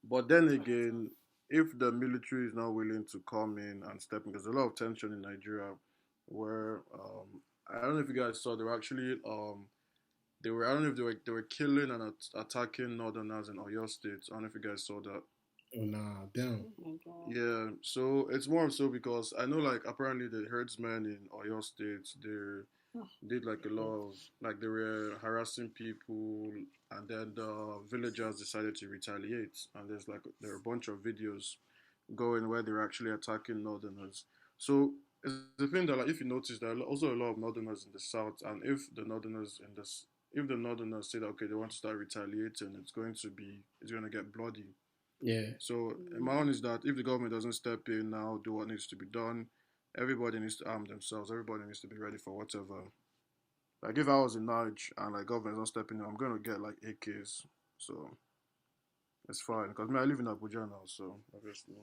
But then again, if the military is not willing to come in and step in, because there's a lot of tension in Nigeria, where I don't know if you guys saw, they were actually I don't know if they were killing and attacking Northerners in Oyo State. I don't know if you guys saw that. Oh nah, damn. Oh my God. Yeah, so it's more so because I know like apparently the herdsmen in Oyo State they did like a lot of like they were harassing people, and then the villagers decided to retaliate, and there are a bunch of videos going where they're actually attacking Northerners. So it's the thing that like if you notice there are also a lot of Northerners in the south, and if the Northerners say that okay they want to start retaliating, it's going to get bloody. Yeah. So my own is that if the government doesn't step in now, do what needs to be done, everybody needs to arm themselves. Everybody needs to be ready for whatever. Like if I was in Niger and like government's not stepping in, I'm gonna get like AKs. So it's fine because I live in Abuja now, so obviously.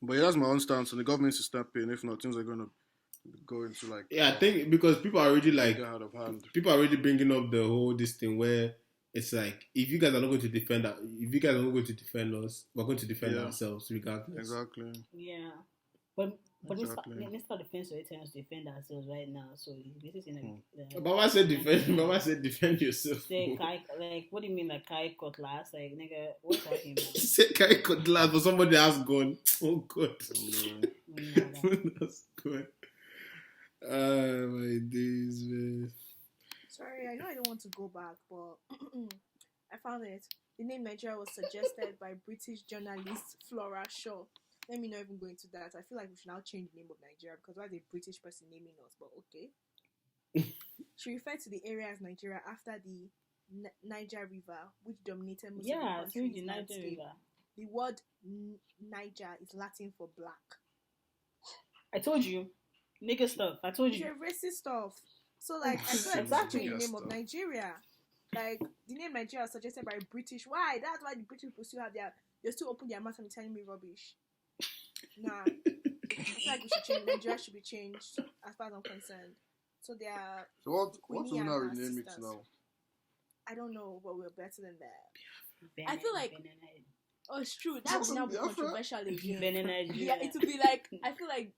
But yeah, that's my own stance. And the government needs to step in. If not, things are gonna go into like Yeah, I think because people are already like get out of hand. people are already bringing up the whole this thing where it's like if you guys are not going to defend us, we're going to defend ourselves regardless. Exactly. Yeah, but Exactly. let's not defend so to defend ourselves right now. So this is in Baba said defend yourself. say like what do you mean like Kai Cutlass? Like nigga, what are you talking about? He said carry cutlass, but somebody has gone. Oh god. That's good. My days, man. Sorry, I know I don't want to go back, but I found it. The name Nigeria was suggested by British journalist Flora Shaw. Let me not even go into that. I feel like we should now change the name of Nigeria because why is a British person naming us? But okay. She referred to the area as Nigeria after the Niger River, which dominated most of the Yeah, through country's the Niger landscape. River. The word Niger is Latin for black. I told you, nigga stuff. I told It's you. your racist stuff. So like I feel like Exactly. exactly the name of Nigeria. Like the name Nigeria was suggested by British. Why? That's why the British people still have they still open their mouth and telling me rubbish. Nah, I feel like we should change. Nigeria should be changed as far as I'm concerned. So they are. So what Queenie do we and now her rename it sisters. now? I don't know, but we're better than that. Benin, I feel like- Benin, Oh, it's true. That would now be Biafra? controversial again. Benin, Yeah, Nigeria. it would be like I feel like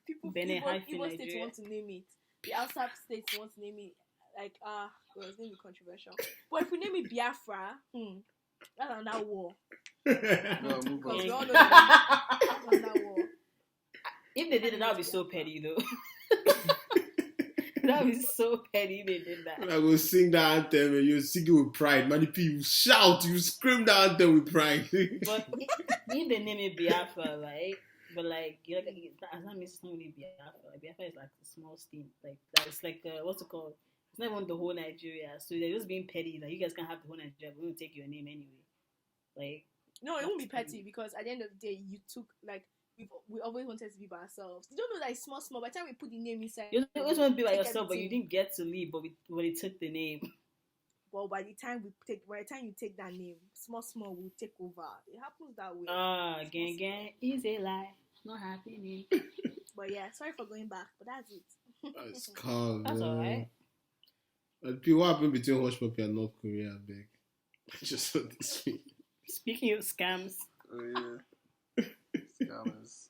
people Benin hyphen Igbo states Nigeria. want to name it. The outside states want to name it like well, it's gonna be controversial. But if we name it Biafra, that's another war. No, move Because on. we all know that's another war. If they did it, that would be so petty, though. That would be so petty if they did that. I will sing that anthem and you sing it with pride. Many people shout, you scream that anthem with pride. But if they name it Biafra, right? But like, you know, that's not means it's not really Biafra. Like, Biafra is like a small state. Like it's like what's it called? It's not even the whole Nigeria. So they're just being petty. Like you guys can't have the whole Nigeria. We're gonna take your name anyway. Like No, it won't be petty because at the end of the day, you took like we always wanted to be by ourselves. You don't know that it's small. By the time we put the name inside, you always want to be by take yourself, but you everything. didn't get to leave. But we took the name. Well, by the time you take that name, small will take over. It happens that way. Gang is a lie. Not happening. But yeah, sorry for going back, but that's it. It's calm. That's alright. What happened between Hushpuppi and North Korea, big? Just so this week. Speaking of scams, Oh yeah. Scammers.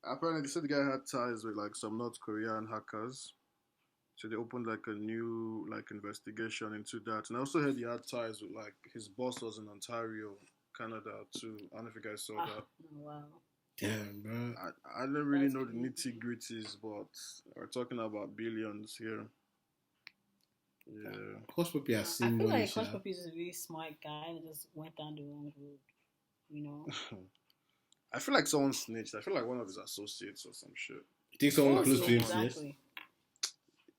Apparently, they said the guy had ties with like some North Korean hackers, so they opened like a new like investigation into that. And I also heard he had ties with like his boss was in Ontario, Canada too. I don't know if you guys saw that. wow. Damn, bro. I don't really That's know the crazy. nitty gritties, but we're talking about billions here. Yeah. Hushpuppi has I seen feel money, like sha. Hushpuppi is a really smart guy and just went down the wrong road. You know? I feel like someone snitched. I feel like one of his associates or some shit. You think someone close to him Exactly. snitched?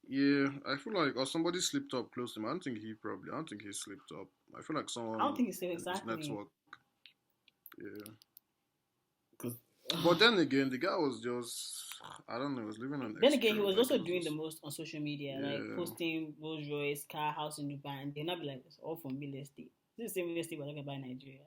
Yeah, I feel like or somebody slipped up close to him. I don't think he slipped up. I feel like someone I don't think he's in his exactly. network. Yeah. 'Cause- But then again, the guy was just I don't know, he was living on Then again, he was experiment, also like, doing the just- most on social media, like Yeah. posting Rolls Royce, car, house in Dubai, and they'll not be like, it's all from real estate. This is the same real estate we're talking about in Nigeria.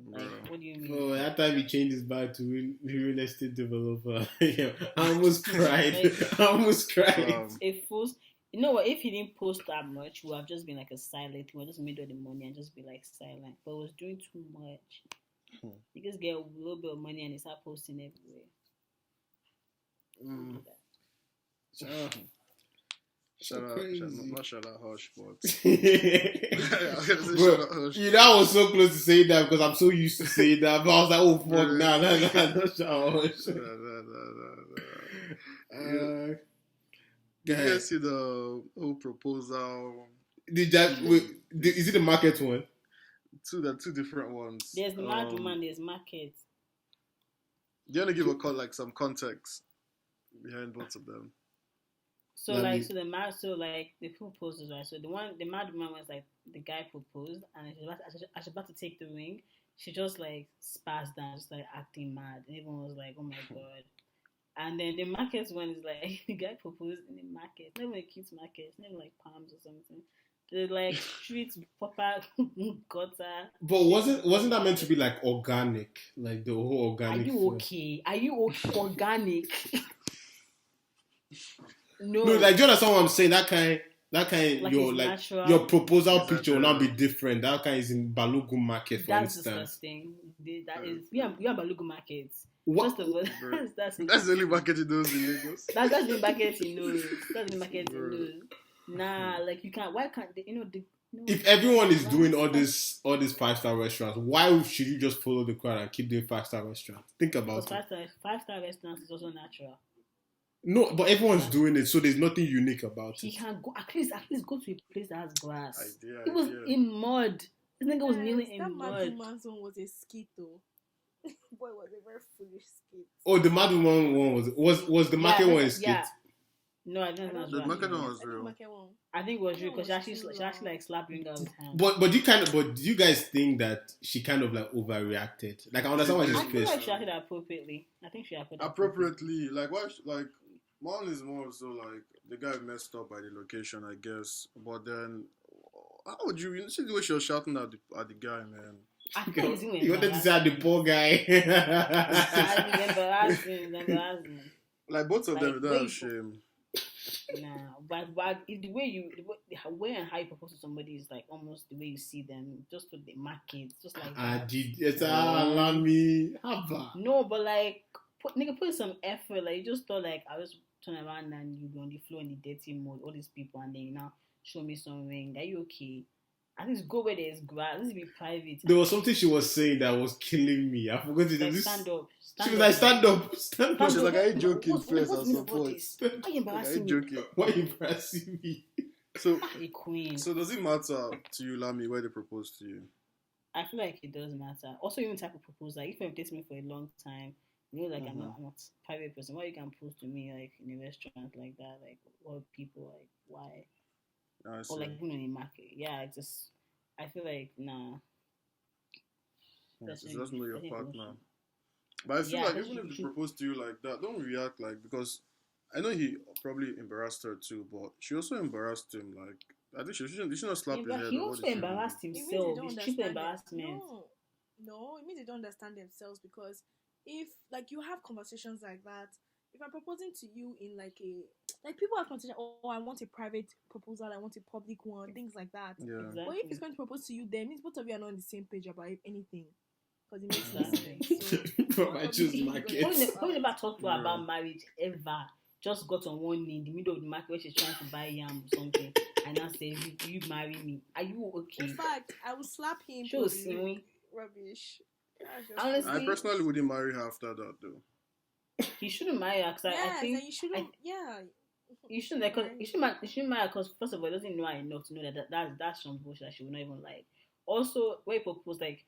Like, Bruh. what do you mean? Oh, that time he changed his back to real estate developer. Yeah, I almost cried. I almost cried. If post, you know what? If he didn't post that much, he would have just been like a silent. He would just made all the money and just be like silent. But he was doing too much. He just get a little bit of money and he start posting everywhere. Mm. Shout out, crazy. not shout out Hush, but Bro, shout out Hush. you know, I was so close to saying that because I'm so used to saying that. But I was like, oh, fuck, nah, not shout. You Go ahead. guys see the whole proposal? Is it the market one? Two different ones. There's the mad woman, there's market. Do you want to give like some context behind both of them? So Let like me- so the proposals, right? So the mad woman was like the guy proposed and as she about to take the ring, she just like spazzed down, just like acting mad. And everyone was like, oh my god. And then the market one is like the guy proposed in the market. Never a cute market, it's never like palms or something. The like street proper gutter. But wasn't that meant to be like organic? Like the whole Are organic you feel? okay? Are you organic? No. No, like do you understand what I'm saying? That kind Like your it's like natural. your proposal Exactly. picture will now be different. That kind is in Balogun market, for That's instance. disgusting. That is we are Balugu markets. What? First of all, Bro. that's That's the only market he knows in Lagos. that's the market he knows. That's the market he Bro. knows. Nah, like you can't. Why can't they? If everyone is doing all these 5-star restaurants, why should you just follow the crowd and keep doing 5-star restaurants? Think about it. Five-star restaurants is also natural. No, but everyone's doing it, so there's nothing unique about He it. can go at least go to a place that has grass. Idea. It was in mud. This nigga was kneeling That in Mad mud. Woman's one was a skit though. Boy, it was a very foolish skit. Oh, the Mad Woman one was the market one a skit? Yeah. No, I don't know. The market one was I think real. market one. I think it was real That because she was too actually long. like slapped ring out his hand. But do you guys think that she kind of like overreacted? Like I understand why she's I feel pissed. like she acted appropriately. I think she acted Appropriately, like why? Like one is more so like the guy messed up by the location, I guess. But then, how would you see the way she was shouting at the guy, man? I think it's You wanted to say the poor guy. embarrassing. Like both of them, Like, they don't wait, have shame. Nah, but if the way and how you propose to somebody is like almost the way you see them, just with the market, just like I that. did. Yes, allow me. Haba. No, but like, put some effort. Like, you just thought like I was turn around and you be on the floor in the dirty mode, all these people, and then you now show me some ring. Are you okay? At least go where there's grass. Let's be private. There was something she was saying that was killing me. I forgot it. Like, stand up. She was like, stand up. Stand She's up. like, are you joking What's first the at meaning some of all point? this? Why are you Like, are embarrassing you me? joking? Why are you embarrassing me? So, A queen. so does it matter to you, Lami, where they propose to you? I feel like it does matter. Also, even type of proposal. If you've dated me for a long time, you know, like I'm not a private person. Why you can propose to me like in a restaurant like that? Like what people like why? I see. Or like even in a market. Yeah, it's just I feel like nah. Yes, it's just know your partner. But I feel like even if they propose to you like that, don't react like because I know he probably embarrassed her too, but she also embarrassed him. Like I think she should not slap his head. He also embarrassed himself. It's triple embarrassment. No, it means they don't understand themselves because if like you have conversations like that, if I'm proposing to you in like people have conversation, I want a private proposal, I want a public one, things like that. Yeah. Exactly. But if he's going to propose to you, then it means both of you are not on the same page about anything. Because it makes no sense. From I choose the market. Who never talked to her about marriage ever? Just got on one knee in the middle of the market where she's trying to buy yam or something, and now say, "You marry me? Are you okay?" In fact, I will slap him. Show Shimi. Rubbish. Honestly, I personally wouldn't marry her after that though. He shouldn't marry her because I think you shouldn't. You shouldn't like, you shouldn't marry because first of all, it doesn't know her enough to know that's some bullshit that she would not even like. Also, where he proposed, like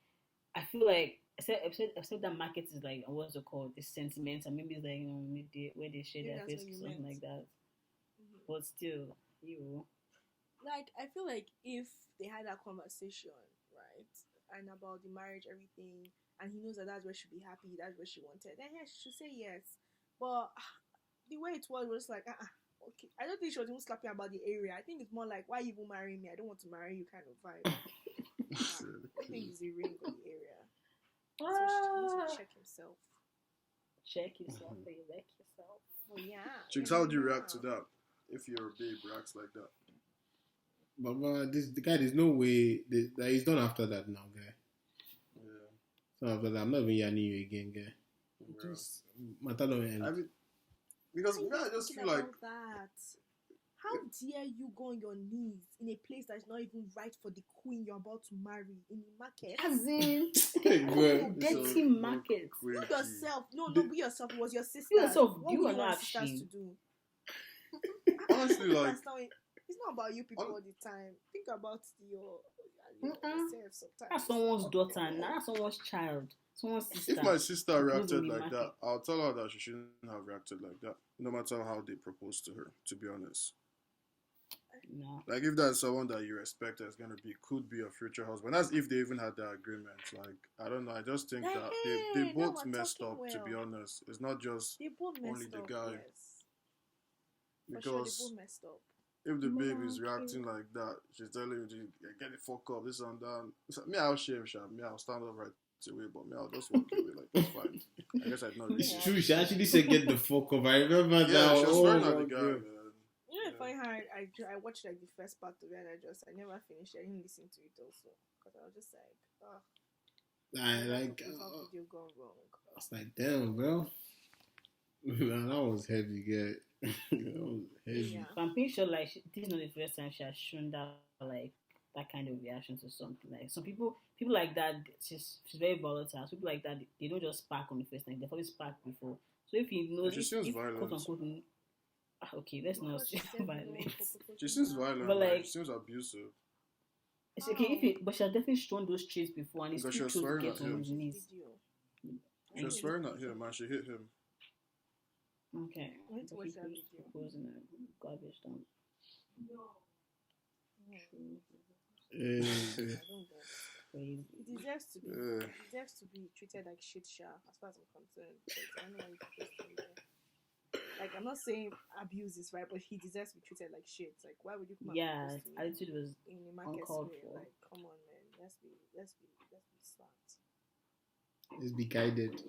I feel like except that market is like what's it called? The sentiment, and maybe it's like maybe where they share their face or something like that. Mm-hmm. But still, like I feel like if they had that conversation, right, and about the marriage, everything, and he knows that that's where she'll be happy, that's where she wanted, then yeah, she should say yes. But the way it was like, okay. I don't think she was even slapping about the area. I think it's more like, why you even marry me? I don't want to marry you kind of vibe. I think it's a ring on the area. So she needs to check himself. Check yourself, baby. Check yourself. Oh yeah. Chicks, how would you react to that if your babe reacts like that? But the guy, there's no way that he's done after that now, guy. Yeah. So after that, I'm not even yanning you again, guy. Yeah. Just matter no end. I mean, because I just feel like that. How dare you go on your knees in a place that is not even right for the queen you're about to marry in the market? As in, dirty market. You yourself. No, be yourself. It was your sister. Yourself. What You would are you want not sisters ashamed. to do? honestly, like it's not about you people all the time. Think about yourself sometimes. That's someone's daughter, not that's someone's child, someone's sister. if my sister reacted like that, I'll tell her that she shouldn't have reacted like that, no matter how they propose to her. To be honest. No. Like if that's someone that you respect as could be a future husband. That's if they even had that agreement. Like I don't know. I just think that they both messed up. Well. To be honest, it's not just only the guy. Yes. Because sure, they both messed up. If the baby is reacting like that, she's telling you to get the fuck up, this and that. So, me, I'll shame Sham. Me, I'll stand up right away, but me, I'll just walk away. Like that's fine. I guess I'd not. It's true. She actually said get the fuck up. I remember that. Yeah, she was swearing at the guy. Man. You know, funny how I watched like the first part of it and I never finished it. I didn't listen to it also because I was just like, how video gone wrong? I was like, damn, bro. That was heavy, guy. That was heavy. Yeah. I'm pretty sure like this is not the first time she has shown that like that kind of reaction to something. Like some people like that. She's very volatile. So people like that they don't just spark on the first time. They've always sparked before. So if he knows, she seems violent. Quote unquote, okay, let's not say violence. She seems violent, but like she seems abusive. It's okay but she has definitely shown those traits before, and it's still chose to get on his knees. She was swearing at him, and she hit him. Okay. I need to watch that video. Proposing a garbage dump. It deserves to be treated like shit, as far as I'm concerned. I don't know how you're supposed to be there. Like, I'm not saying abuse is right, but he deserves to be treated like shit. Like, why would you come attitude was in the market uncalled square? for. Like, come on, man. Let's be smart. Let's be guided.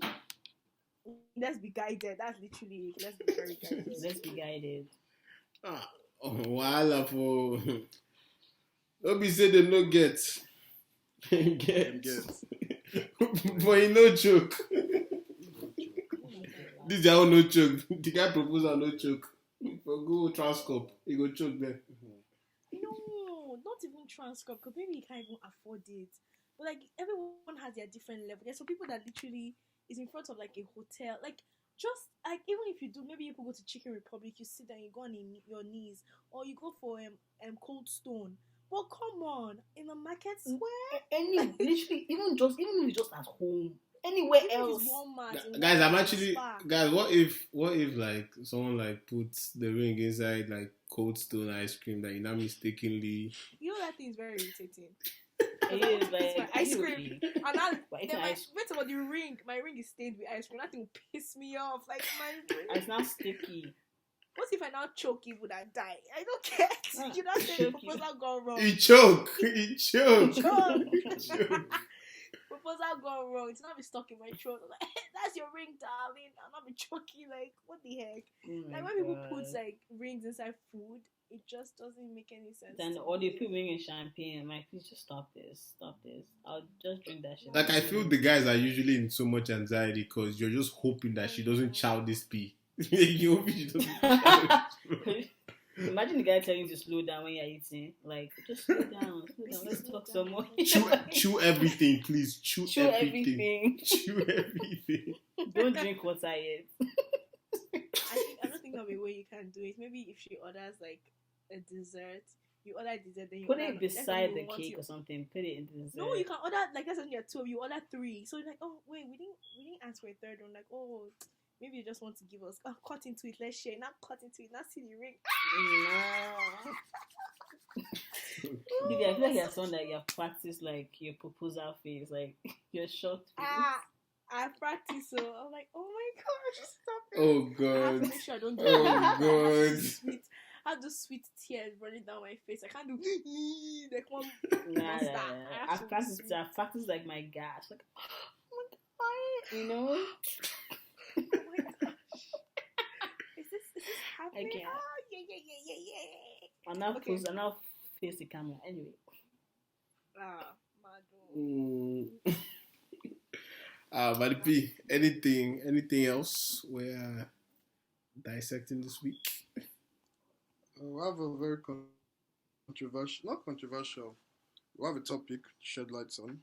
Let's be guided. That's literally it. Let's be very guided. Let's be guided. Wahala for. Don't be say they no get. Get. But you no joke. This is how no choke. The guy proposal no choke. For go Transcorp, he go choke there. No, not even Transcorp, because maybe you can't even afford it. But like everyone has their different level. There's some people that literally is in front of like a hotel. Like just like even if you do, maybe you could go to Chicken Republic, you sit down, you go on your knees, or you go for Cold Stone. But come on, in the market square, Literally, even if it's just at home, anywhere even if else. it's Walmart, Guys, I'm Walmart, actually Spa. guys. What if like someone like puts the ring inside like Cold Stone ice cream that you now mistakenly? You know that thing is very irritating. It is It's my like ice cream, and I But it's then ice- wait about the ring. My ring is stained with ice cream. That thing will piss me off. Like my ring. it's not sticky. What if I now choke you? Would I die? I don't care. You not say the Choke you. proposal gone wrong. He choke. He choke. Choke. Proposal gone wrong. It's not be stuck in my throat. I'm like, that's your ring, darling. I'll not be choking. Like, what the heck? Like when people put like rings inside food, it just doesn't make any sense. Then to or me. they put ring in champagne. I'm like, please just stop this. I'll just drink that shit. Like I feel the guys are usually in so much anxiety because you're just hoping that she doesn't chow this pee. You hope she doesn't chow this. Imagine the guy telling you to slow down when you're eating. Like, just slow down. Let's talk some more. Chew everything, please. Chew everything. everything. Chew everything. Don't drink water yet. I don't think there'll be a way you can do it. Maybe if she orders like a dessert, you order dessert, then you Put order, it beside let's say the you want cake your- or something. Put it in the dessert. No, you can order like that's only a 2. You order 3, so you're like, oh wait, we didn't ask for a third one. Like, oh, maybe you just want to give us cut into it. Let's share. Not cut into it. Not see the ring. Didi, I feel like you're someone that you have practiced like your proposal phase, like your short phase. I practice, so I'm like, oh my gosh, stop it. Oh I have god. to make sure I don't do Oh that. god. I have those sweet tears running down my face. I can't do like one Nah. monster. I have to be I've practiced like my gosh, like oh my god, you know. Oh my gosh. Is this happening? I can't. Oh, yeah. I'm now Okay. I'm now face the camera anyway. Mado. But P, anything else we're dissecting this week? I have a very not controversial. We have a topic to shed lights on.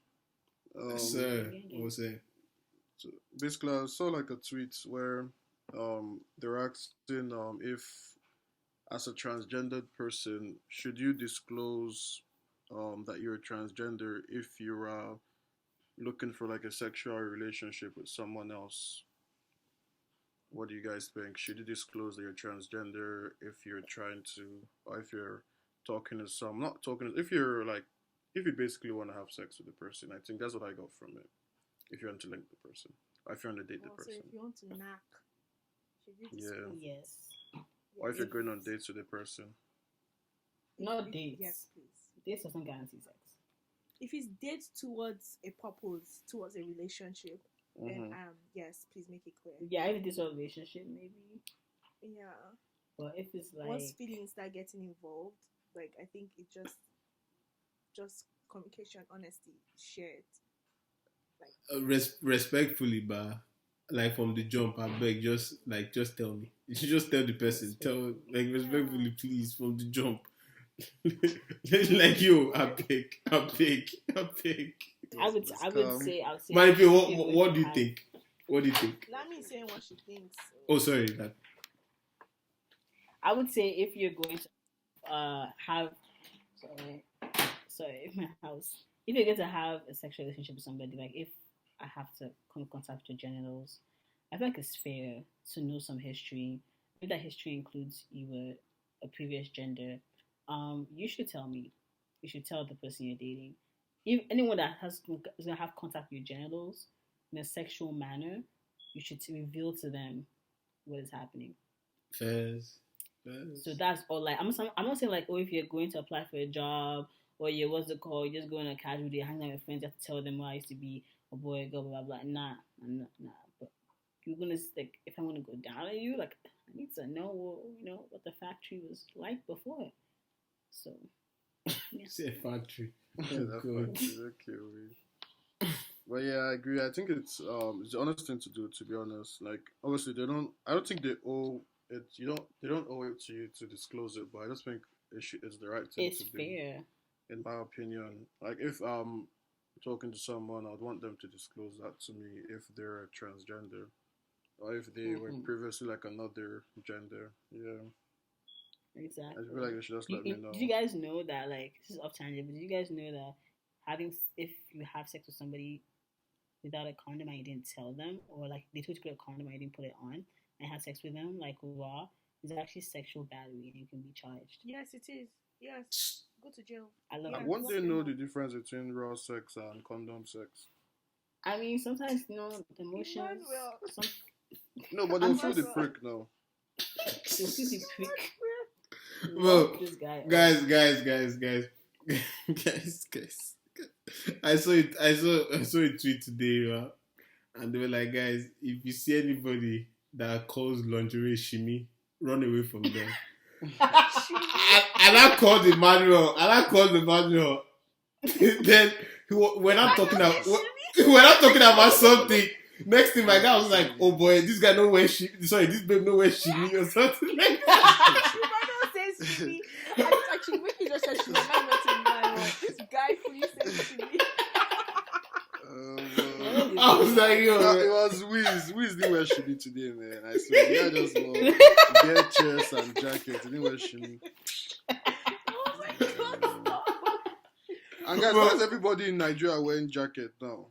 Yes, sir. What was it? So basically, I saw like a tweet where they're asking if, as a transgendered person, should you disclose that you're transgender if you're looking for like a sexual relationship with someone else? What do you guys think? Should you disclose that you're transgender if you're trying to, or if you're talking to some, not talking, if you're like, if you basically want to have sex with the person? I think that's what I got from it. If you want to link the person, or if you want to date the So person, if you want to knock, should you Yeah. disclose? Yes. or if you're going on dates with the person. Not dates. Yes, please. Dates doesn't guarantee sex. If it's dates towards a purpose, towards a relationship, then yes, please make it clear. Yeah, if it's a relationship, maybe. Yeah. But if it's like Once feelings start getting involved, like I think it just communication, honesty, shared. Respectfully, but like from the jump, I beg, just tell me. You should just tell the person. Tell respectfully, please, from the jump. Like yo, I beg. I would say But what do you think? What do you think? Lami is saying what she thinks. Oh, sorry. That I would say if you're going to have sorry, my house. If you're going to have a sexual relationship with somebody, like if I have to come in contact with your genitals, I feel like it's fair to know some history. If that history includes you were a previous gender, you should tell me. You should tell the person you're dating. If anyone that is gonna have contact with your genitals in a sexual manner, you should reveal to them what is happening. fairs. So that's all. Like I'm not saying like, oh, if you're going to apply for a job or you what's it called? You just go on a casual day, hang out with your friends, you have to tell them I used to be a boy, girl, blah blah blah. Nah, I'm not, nah. But you're gonna like, if I want to go down on you, like I need to know, what the factory was like before. So, yeah. Say factory. That factory, okay. But yeah, I agree. I think it's the honest thing to do. To be honest, like obviously they don't. I don't think they owe it. They don't owe it to you to disclose it. But I just think it's the right thing It's to do. fair. In my opinion, like if talking to someone, I'd want them to disclose that to me if they're transgender or if they were previously like another gender. Yeah, Exactly. I feel like they should just let me know. Did you guys know that, like, this is off tangent, but did you guys know that if you have sex with somebody without a condom and you didn't tell them, or like they told you to put a condom and you didn't put it on and had sex with them, like raw, is actually sexual battery and you can be charged. Yes, it is. Yes. Go to jail. I love Yeah, it. Won't they know the difference between raw sex and condom sex? I mean, sometimes, the emotions. Emmanuel. No, but they'll feel the prick now. They'll feel the prick. Well, This guy. guys. I saw a tweet today, and they were like, guys, if you see anybody that calls lingerie shimmy, run away from them. and I called Emmanuel. Then we're not talking about something. Next thing, my guy was like, "Oh boy, this guy know where this babe know where shimmy or something like that." Emmanuel says shimmy. Actually, Vicky just said shimmy. I went to Emmanuel. This guy fully says shimmy. I was like, yo, it was Wiz didn't wear shimmy today, man. I swear, yeah, just get chairs and jackets. He didn't wear shimmy. Oh my god, stop. And guys, why is everybody in Nigeria wearing jacket now?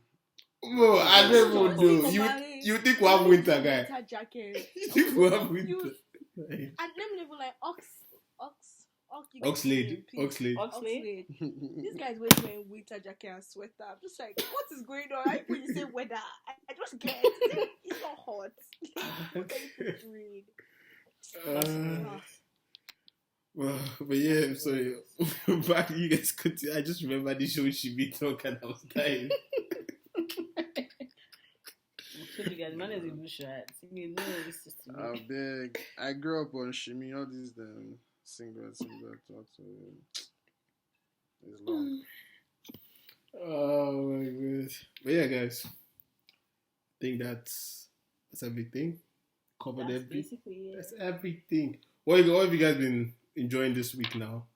Bro, I never know. You think we have winter, guy? Winter jacket. You think we have winter? And let me even like Oxlade. This guy's wearing winter jacket and sweater. I'm just like, what is going on? When you say weather, I just get it. It's not hot. What are you doing? Well, but yeah, I'm sorry. Back you guys continue. I just remember the show Shimi talk and I was dying. You guys, man is a bushrat. I'm big. I grew up on Shimi. All these single talk. So it's long. Oh my god. But yeah, guys. I think that's everything. Covered everything. Basically it. That's everything. What have you guys been enjoying this week now?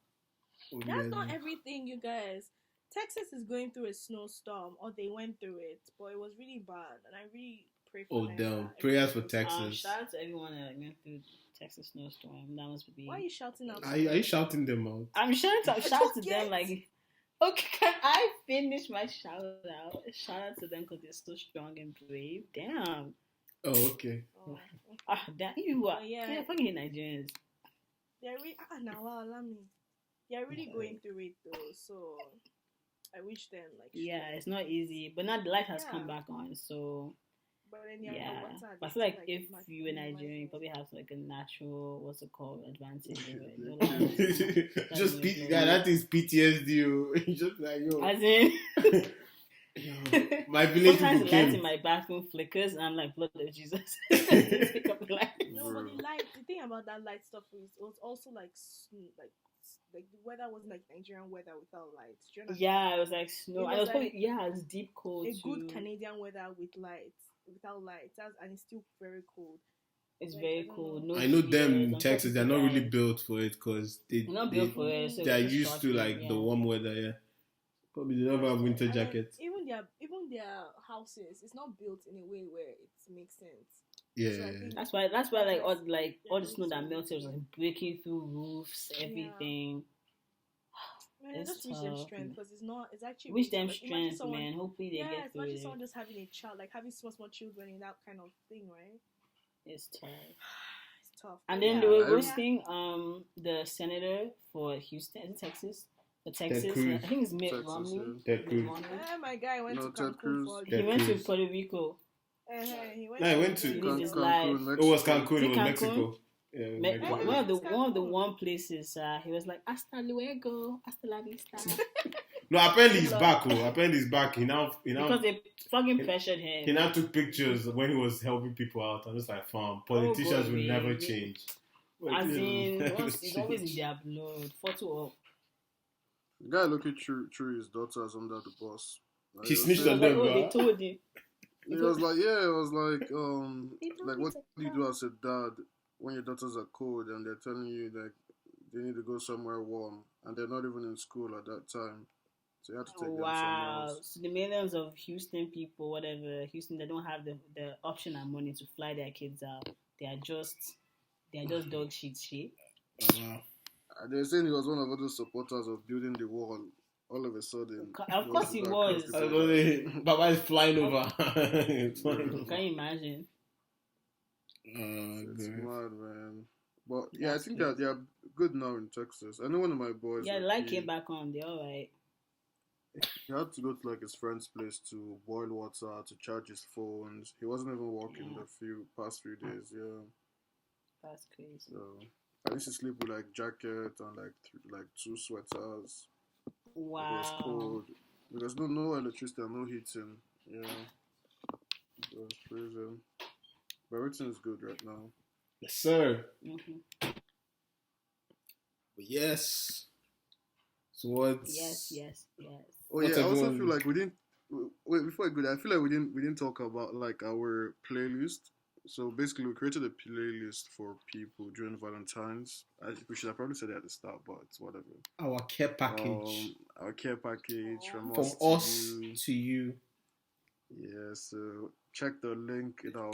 That's not everything, you guys. Texas is going through a snowstorm, or they went through it, but it was really bad, and I really pray for them. Oh damn! Prayers for Texas. Shout out to everyone that went through Texas snowstorm. That must be. Why are you shouting out? Are you shouting them out? I'm shouting to them like. Okay, can I finish my shout out? Shout out to them because they're so strong and brave. Damn. Oh, okay. Damn. You are. Yeah, fucking Nigerians. They're really. They're really going through it though. So I wish them like. Yeah, it's not easy, but now the light has come back on. So. But then but I feel like if you were Nigerian, you probably have like a natural, advantage. Just that is PTSD. Just like yo. As in, my village sometimes the came. light in my bathroom flickers, and I'm like, blood of Jesus. No, but the thing about that light stuff is it was also like the weather wasn't like Nigerian weather without lights. Do you know? Yeah, it was like snow. It was probably it's deep cold. Good Canadian weather with lights. Without lights, and it's still very cold. It's very cold. No I know them in Texas. They're not really built for it because they're not built for it. So they're used to like the warm weather. Yeah, probably they never have winter jackets. Even their houses, it's not built in a way where it makes sense. Yeah, so that's why all the snow that melted was like breaking through roofs, everything. Man, just wish them strength because it's actually wish them strength, man. Hopefully they get through it. Imagine someone just having a child, like having small children in that kind of thing, right? It's tough. It's tough. And then they were roasting the senator for Houston, Texas. I think it's Mitt Romney. Ted Cruz. My guy went to Cancun. He went to Puerto Rico. He went to Cancun. It was Cancun. It was Mexico. Yeah, Like, like, one of the one places he was like hasta luego, hasta la vista. no, apparently he's back. Apparently he's back. He now Because they fucking pressured him. He now took pictures when he was helping people out. I'm just like, fam, politicians will never change. As in, it's always in their blood. Photo up. The guy looking through his daughters under the bus. Like, He snitched on them, bro. They told him. It was like what do you do as a dad when your daughters are cold and they're telling you like they need to go somewhere warm and they're not even in school at that time, so you have to take them somewhere else. So the millions of Houston people, whatever Houston, they don't have the option and money to fly their kids out. They are just dog shit. They're saying he was one of those supporters of building the wall. All of a sudden, of course he was. Baba is flying over. Can you imagine? It's mad, man. But yeah, I think that they are good now in Texas. I know one of my boys. Yeah, like came back on. They're alright. He had to go to like his friend's place to boil water to charge his phones. He wasn't even working the past few days. Yeah, that's crazy. So I used to sleep with like jacket and like 2 sweaters. Wow. It was cold because no electricity and no heating. Yeah, it was freezing. But everything is good right now. Yes, sir. Mm-hmm. But yes. So what's... Yes. Oh yeah, I also feel like we didn't... Wait, before I go there, I feel like we didn't talk about like our playlist. So basically, we created a playlist for people during Valentines. We should have probably said it at the start, but it's whatever. Our care package. Our care package from us to you. Yeah, so check the link in our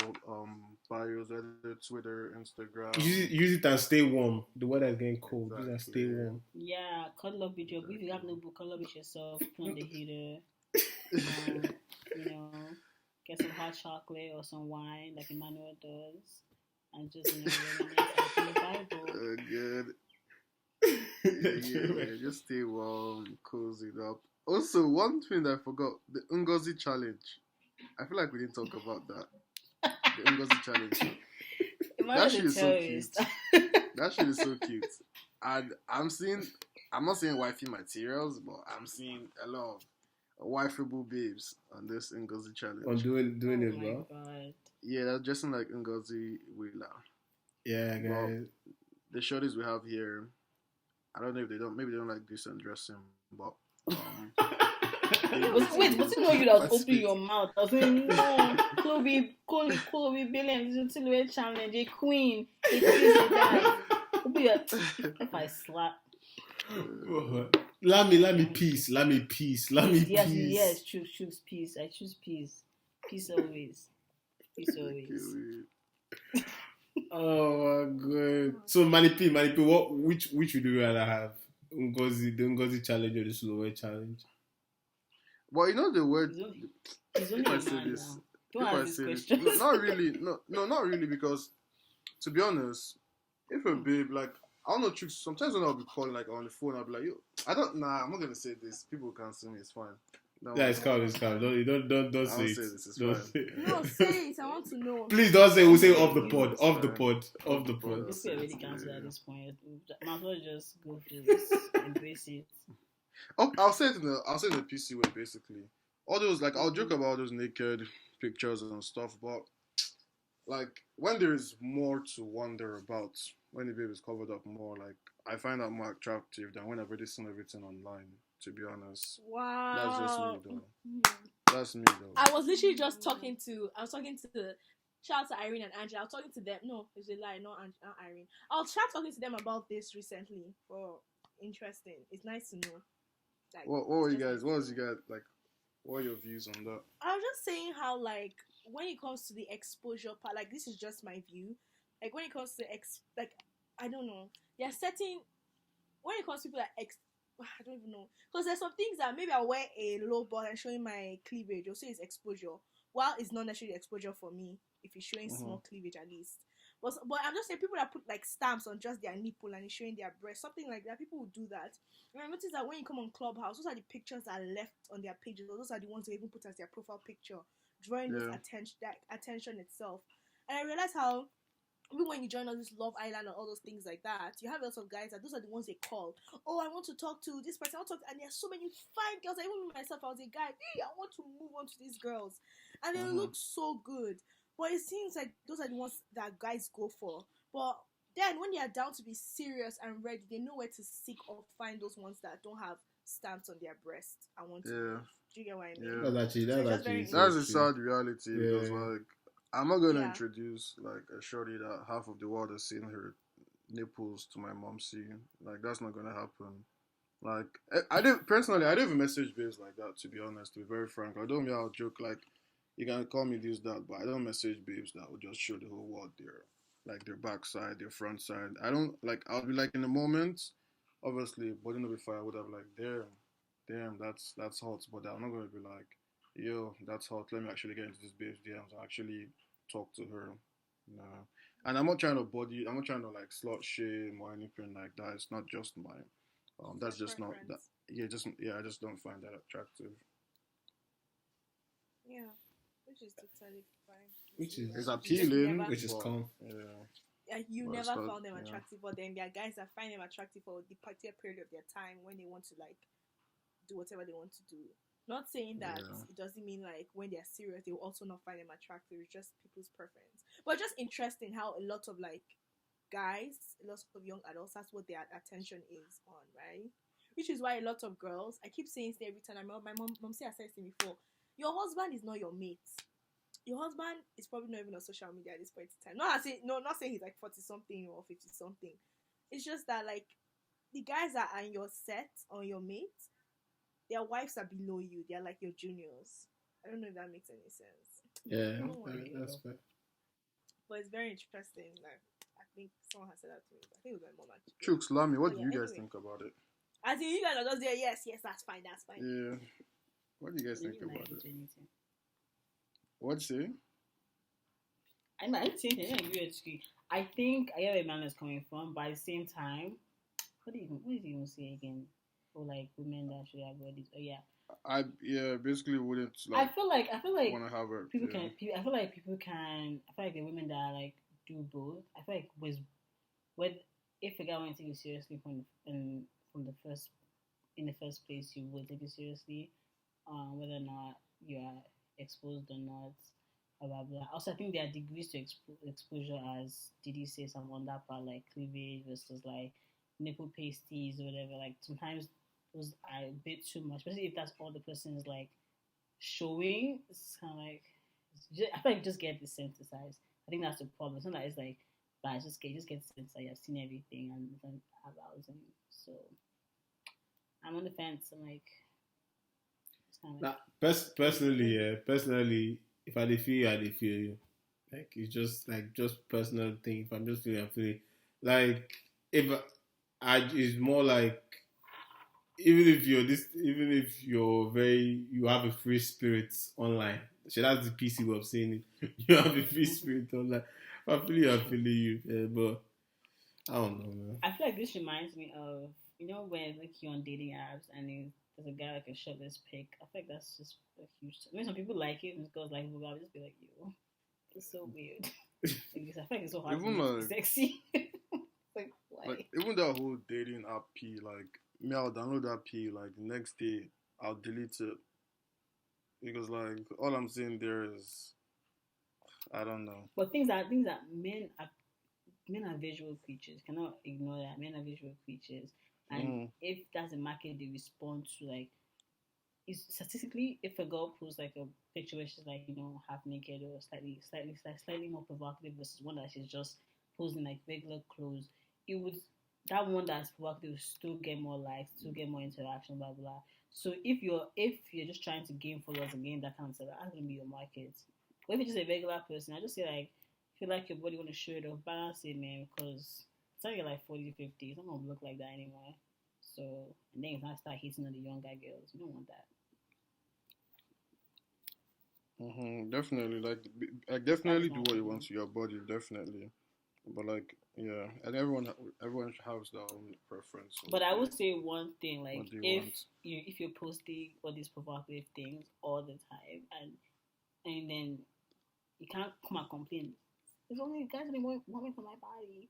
bios, either Twitter, Instagram. Use it and stay warm. The weather is getting cold. Exactly. Use it and stay warm. Yeah, cuddle up with your... If you have no book, cuddle up with yourself. Put on the heater. Get some hot chocolate or some wine like Emmanuel does. And just, reminisce in the Bible. Good. Yeah, just stay warm, cozy up. Also, one thing that I forgot, the Ngozi challenge. I feel like we didn't talk about that. The Ngozi challenge. That shit is so cute. That shit is so cute. And I'm not saying wifey materials, but I'm seeing a lot of wifeable babes on this Ngozi challenge. On doing it, bro. God. Yeah, that's dressing like Ngozi Wheeler. Yeah, guys. Well, the shorties we have here, I don't know if maybe they don't like decent dressing, but wait, was it not you that was opening your mouth? I was saying, no, Chloe Billions, it's a silhouette challenge, a queen, a this and that. If I slap. Let me peace. Yes, choose peace. I choose peace. Peace always. Oh my god. So Manipi, which would you rather have? The Ngozi challenge or the silhouette challenge? Well, you know the word. He's only a man now. Don't ask this question. Not really. No, not really. Because to be honest, if a babe like I don't know, chicks. Sometimes when I'll be calling like on the phone, I'll be like, "Yo, I'm not gonna say this. People can't see me. It's fine." No, yeah, it's calm. Don't say it. Don't say this. It's fine. No, say it. I want to know. Please don't say. We'll say off the pod. This is already cancelled at this point. Might as well just go through this, embrace it. Oh, I'll say it in the PC way. Basically, all those like I'll joke about those naked pictures and stuff, but like when there is more to wonder about, when the baby is covered up more, like I find that more attractive than when I've already seen everything online. To be honest, wow, that's just me though. That's me though. I was literally just talking to the shout out to Irene and Angela. I was talking to them. No, it's a lie, not Irene. I was talking to them about this recently. Oh, interesting. It's nice to know. Like, what were you guys? What was you guys like? What are your views on that? I was just saying how like when it comes to the exposure part, like this is just my view. Like when it comes to I don't know. There are certain when it comes to people like I don't even know, because there's some things that maybe I wear a low butt and showing my cleavage. You'll say it's exposure, while it's not necessarily exposure for me if it's showing small cleavage at least. But I'm just saying people that put like stamps on just their nipple and it's showing their breast, something like that. People will do that. And I noticed that when you come on Clubhouse, those are the pictures that are left on their pages. Those are the ones they even put as their profile picture, drawing this attention itself. And I realized how even when you join all this Love Island and all those things like that, you have lots of guys that those are the ones they call. Oh, I want to talk to this person. I want to talk to, and there's so many fine girls. I even myself, I was a guy. Hey, I want to move on to these girls, and they look so good. But it seems like those are the ones that guys go for. But then when they are down to be serious and ready, they know where to seek or find those ones that don't have stamps on their breast. I want to move. Do you get what I mean? Yeah. That's actually That's a sad reality because like I'm not gonna Yeah. introduce like a shorty that half of the world has seen her nipples to my mom seeing. Like that's not gonna happen. Like I didn't personally I didn't even message babes like that, to be honest, to be very frank. I don't mean I'll joke like you can call me this that, but I don't message babes that will just show the whole world their backside, their front side. I don't like I'll be like in the moment, obviously, body no be fire, I would have like damn, that's hot. But I'm not gonna be like, yo, that's hot. Let me actually get into this babe's DMs and actually talk to her. No. And I'm not trying to like slut shame or anything like that. It's not just my that's just not that I just don't find that attractive. Yeah, which is totally fine. It's appealing, which is calm. Yeah, you Well, never not- found them yeah. attractive, but then there are guys that find them attractive for the particular period of their time when they want to like do whatever they want to do. Not saying that it doesn't mean like when they're serious they will also not find them attractive. It's just people's preference. But just interesting how a lot of like guys, a lot of young adults, that's what their attention is on, right? Which is why a lot of girls, I keep saying this every time. My mom said I said this before. Your husband is not your mate. Your husband is probably not even on social media at this point in time. Not saying he's like 40 something or 50 something. It's just that like the guys that are in your set or your mates, their wives are below you. They're like your juniors. I don't know if that makes any sense. Yeah, That's fair. But it's very interesting. Like I think someone has said that to me. I think it was my mom actually. Chooks, Lamy, what do you guys anyway. think about it? As in you guys are just there. Yes, that's fine. Yeah. What do you guys think about it? Anything. What'd you say? I didn't say anything. I agree with you. I think I get where man is coming from, but at the same time, what did he even say again? For like women that should have bodies. Oh yeah. I basically wouldn't I like feel like want to have it. people can. I feel like people can. I feel like the women that like do both. I feel like when if a guy wants to take you seriously from the first in the first place, you would take it seriously. Whether or not you are exposed or not, blah blah blah. Also, I think there are degrees to exposure, as Didi says, some on that part, like cleavage versus like nipple pasties or whatever. Like sometimes those are a bit too much, especially if that's all the person is like showing. It's kind of like I feel like you just get desensitized. I think that's the problem. It's not that it's like, but I just get desensitized. I've seen everything and then arousing. So I'm on the fence. I'm like. Personally, if I feel you, I feel you. Like it's just personal thing. If I'm just feeling, I'm feeling. Like it's more like even if you have a free spirit online. So that's the PC way of saying it. You have a free spirit online. If I feel you, I feel you. But I don't know, man. I feel like this reminds me of when like you're on dating apps and there's a guy like a shirtless pic. I feel like that's just a huge. I mean, some people like it, and girls like it, but I'll just be like, yo, it's so weird. I feel like it's so hard Even to be sexy. Like, why? Like even that whole dating app P, like me, I'll download that P. Like the next day, I'll delete it because like all I'm seeing there is, I don't know. But things that men are visual creatures. You cannot ignore that. Men are visual creatures. And if that's a market they respond to, like, statistically, if a girl posts like a picture where she's like, half naked or slightly more provocative versus one that she's just posing like regular clothes, that one that's provocative will still get more likes, still get more interaction, blah blah. So if you're just trying to gain followers and gain that kind of stuff, that's gonna be your market. But if you're just a regular person, I just say like, if you like your body, want to show it off, balance it, man, because until you're like 40, 50, it's not going to look like that anymore. So, and then you can start hitting on the younger girls. You don't want that. Definitely, like definitely do what you want to your body, definitely. But like, yeah, and everyone has their own preference. But I would say one thing, like if if you're posting all these provocative things all the time, and then you can't come and complain It's only guys that want me for my body.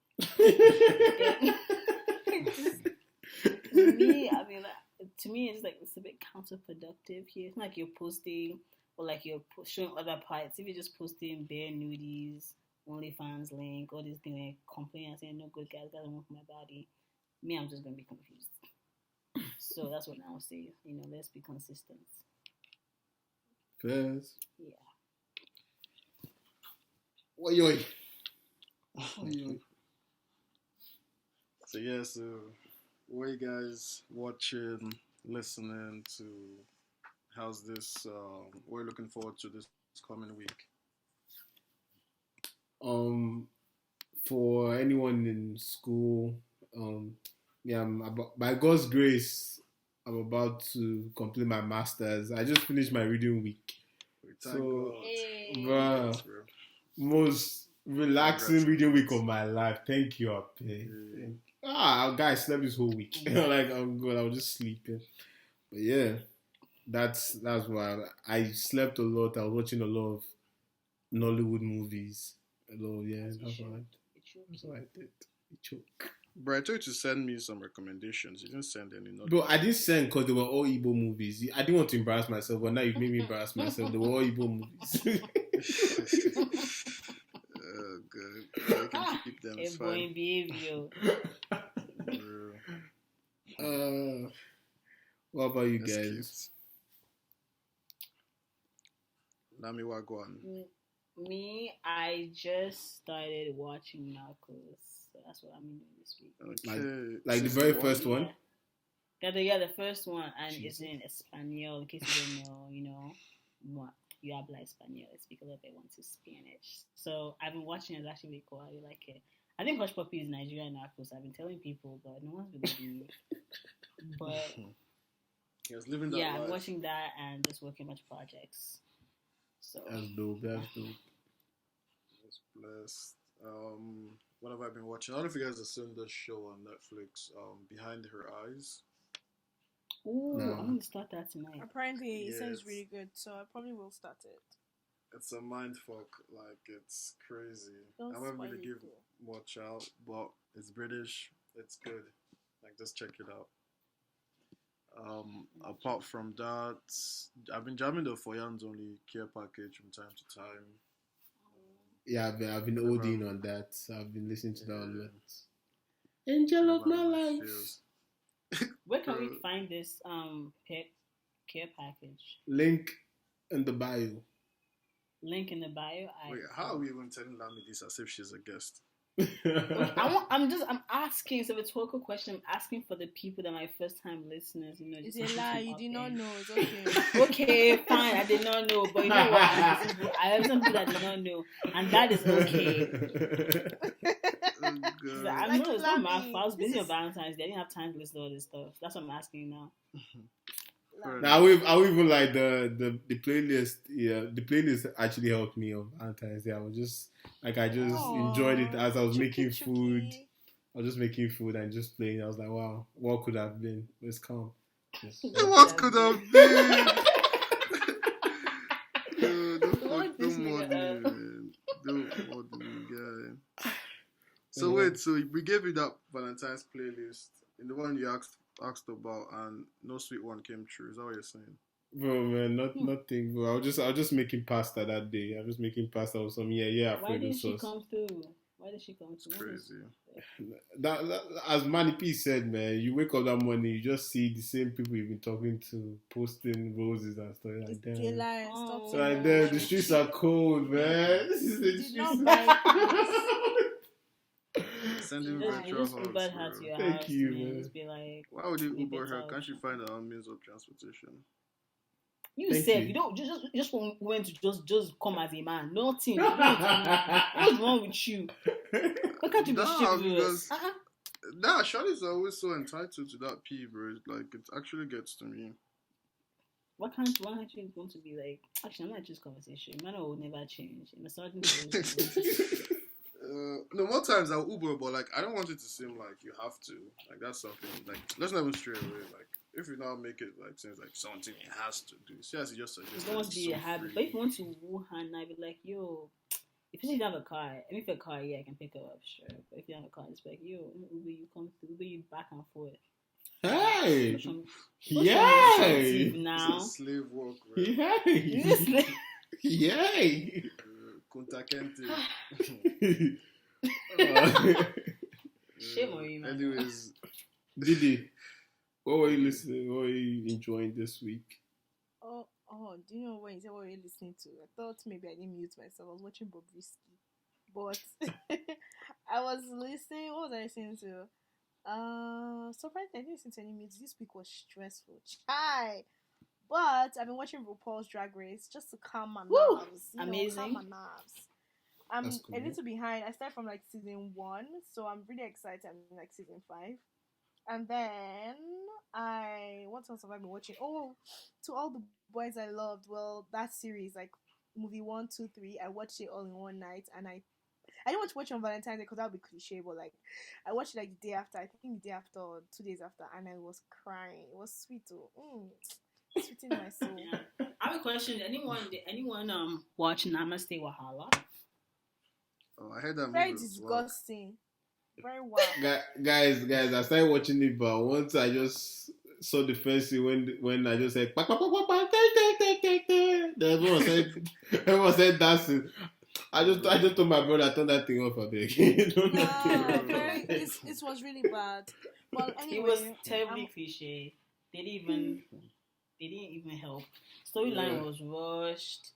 Me, I mean, to me, it's like it's a bit counterproductive here. It's not like you're posting or like you're showing other parts. If you're just posting bare nudies, OnlyFans link, all these things, like complaining and saying no good guys want for my body, me, I'm just gonna be confused. So that's what I'll say. Let's be consistent. First. Yeah. Oi. So what you guys watching, listening to? How's this? We're looking forward to this coming week. For anyone in school, by God's grace, I'm about to complete my masters. I just finished my reading week. Bruh, most relaxing reading week of my life. Thank you, Ape. Guys, slept this whole week. Like I'm good. I was just sleeping. But yeah, that's why I slept a lot. I was watching a lot of Nollywood movies. That's what I did. Bro, I told you to send me some recommendations. You didn't send any. Bro, I didn't send because they were all Igbo movies. I didn't want to embarrass myself, but now you've made me embarrass myself. They were all Igbo movies. Oh, good. You can keep them. It's fine. Behavior. What about you guys? Nami Wagwan. Me, I just started watching Narcos. So that's what I'm doing this week. Okay. Like the very first one? Yeah, the first one, and it's in Espanol, in case you don't know, what you habla Espanol. I speak a little bit to Spanish. So I've been watching it. It's actually really cool. I really like it. I think Hushpuppi is Nigerian Narcos. I've been telling people, but no one's believing me. But he was living that life. I'm watching that and just working much projects. So that's dope. That's blessed. What have I been watching? I don't know if you guys have seen this show on Netflix, Behind Her Eyes. Ooh, no. I'm gonna start that tonight. Apparently, it sounds really good, so I probably will start it. It's a mindfuck, like it's crazy. I'm not really give much out, but it's British. It's good. Like just check it out. Apart from that, I've been jamming the Foyans Only care package from time to time. Yeah, I've been ODing on that. So I've been listening to that a lot. Angel of my life. Where can we find this care package? Link in the bio. Link in the bio. Wait, how are we even telling Lami this as if she's a guest? I'm asking. So it's a rhetorical question. I'm asking for the people that are my first time listeners. It's a lie. You did not know. It's okay. Okay, fine. I did not know, but you know what? I have some people that did not know, and that is okay. I know it's not my fault. I was busy on Valentines. They didn't have time to listen to all this stuff. That's what I'm asking now. Now I will even like the playlist. Yeah, the playlist actually helped me on Valentine's Day. I was just enjoyed it as I was making food. I was just making food and just playing. I was like, wow, what could have been? Let's come. What could have been? Don't bother me, guy. So wait, so we gave you that Valentine's playlist, in the one you asked about, and no sweet one came true. Is that what you're saying? Bro, man, nothing, bro. I was just making pasta that day. I was just making pasta with some Why did she come through? It's crazy. That as Manny P said, man, you wake up that morning, you just see the same people you've been talking to posting roses and stuff like that. So like that, the streets are cold, man. This is the streets. Send him virtual hugs. Thank you, man. Just be like, why would you Uber her? Can't she find her own means of transportation? You said you don't just want to just come as a man. Nothing. What's wrong with you? Why can't you be chivalrous? Nah, Shawty's always so entitled to that pee, bro. Like it actually gets to me. Why can't you want to be like? Actually, I'm not just conversation. Man, I will never change. I'm starting to. No, more times I'll Uber, but like I don't want it to seem like you have to. Like that's something. Like let's not even stray away. Like if you now make it like seems like something he has to do. See, as he just suggested. It wants to be a habit, but if you want to woo her, I'd be like, yo, if you don't have a car, I mean, if you have a car, yeah, I can pick her up, sure. But if you don't have a car, it's like, yo, Uber, you come through, Uber, you back and forth. Hey! Yay! It's Now. a slave work, right? Yay! Yay! Kunta Kente. Shame on you, man. Anyways, Didi, what were you listening? What were you enjoying this week? Oh, do you know what you said? What were you listening to? I thought maybe I didn't mute myself. I was watching Bobrisky, but I was listening. What was I listening to? Surprisingly, I didn't listen to any music. This week was stressful. Chai. But I've been watching RuPaul's Drag Race just to calm my nerves. Amazing. Calm my nerves. I'm Cool. a little behind. I started from like season 1, so I'm really excited. I'm in like season 5. And then what else have I been watching? Oh, To All the Boys I Loved. Well, that series, like movie 1, 2, 3, I watched it all in one night, and I didn't want to watch it on Valentine's Day because that would be cliche, but like I watched it like the day after. I think the day after or 2 days after, and I was crying. It was sweet too. Sweet in my soul. Yeah. I have a question. Did anyone watch Namaste Wahala? oh, I heard that Very movie was wild. disgusting. Very wild. Guys, I started watching it, but once I just saw the first scene when I just said, everyone said dancing. I just told my brother, turn that thing off a bit. It was really bad. Well, anyway, It was terribly cliche. They didn't even help. Storyline was rushed.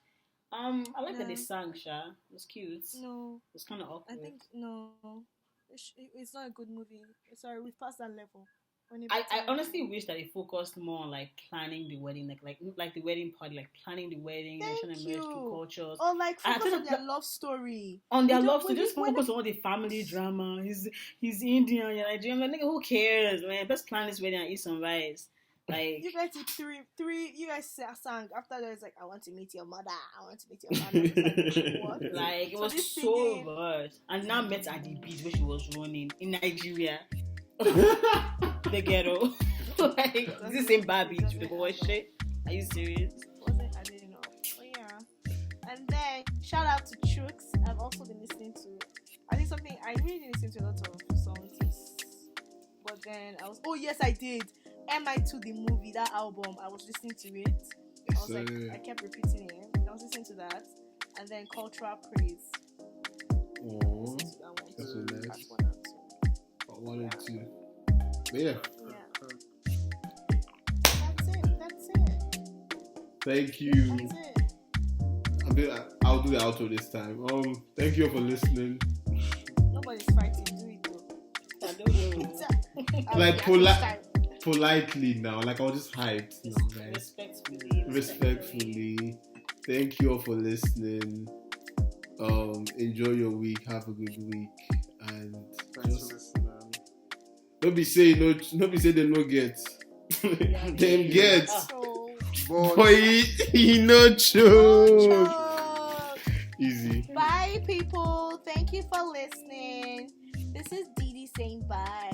I like that they sang, Sha. It was cute. No, It was kind of awkward. I think no. It's not a good movie. Sorry, we've passed that level. I honestly wish that they focused more on like planning the wedding, like the wedding party, like planning the wedding, and trying to merge two cultures. Or like focus on their their love story. On their love story, just focus on all the family drama. He's Indian, you're Nigerian. Like, nigga, who cares, man? Best plan this wedding and eat some rice. Like you guys did three. You guys sang after that. It's like, I want to meet your mother. I want to meet your father. Like, what? Like it was so rushed. And now met at the beach where she was running in Nigeria, the ghetto. Like this is the same bar beach with the boy shit. Are you serious? Wasn't I didn't know. But yeah. And then shout out to Chooks. I've also been listening to. I think something I really didn't listen to a lot of songs. But then yes I did. MI2 the movie, that album, I was listening to it. I was like, I kept repeating it. I was listening to that. And then Cultural Praise. Oh, that's so nice. 1 and 2. But yeah. That's it. Thank you. That's it. I'll do the outro this time. Thank you all for listening. Nobody's fighting, do it though. I don't know. Like politely now, like I was just hyped, you know, guys. Respectfully. Thank you all for listening. Enjoy your week. Have a good week, and don't be saying they no get. Them get. Boy, he no choke. Easy. Bye, people. Thank you for listening. This is Didi saying bye.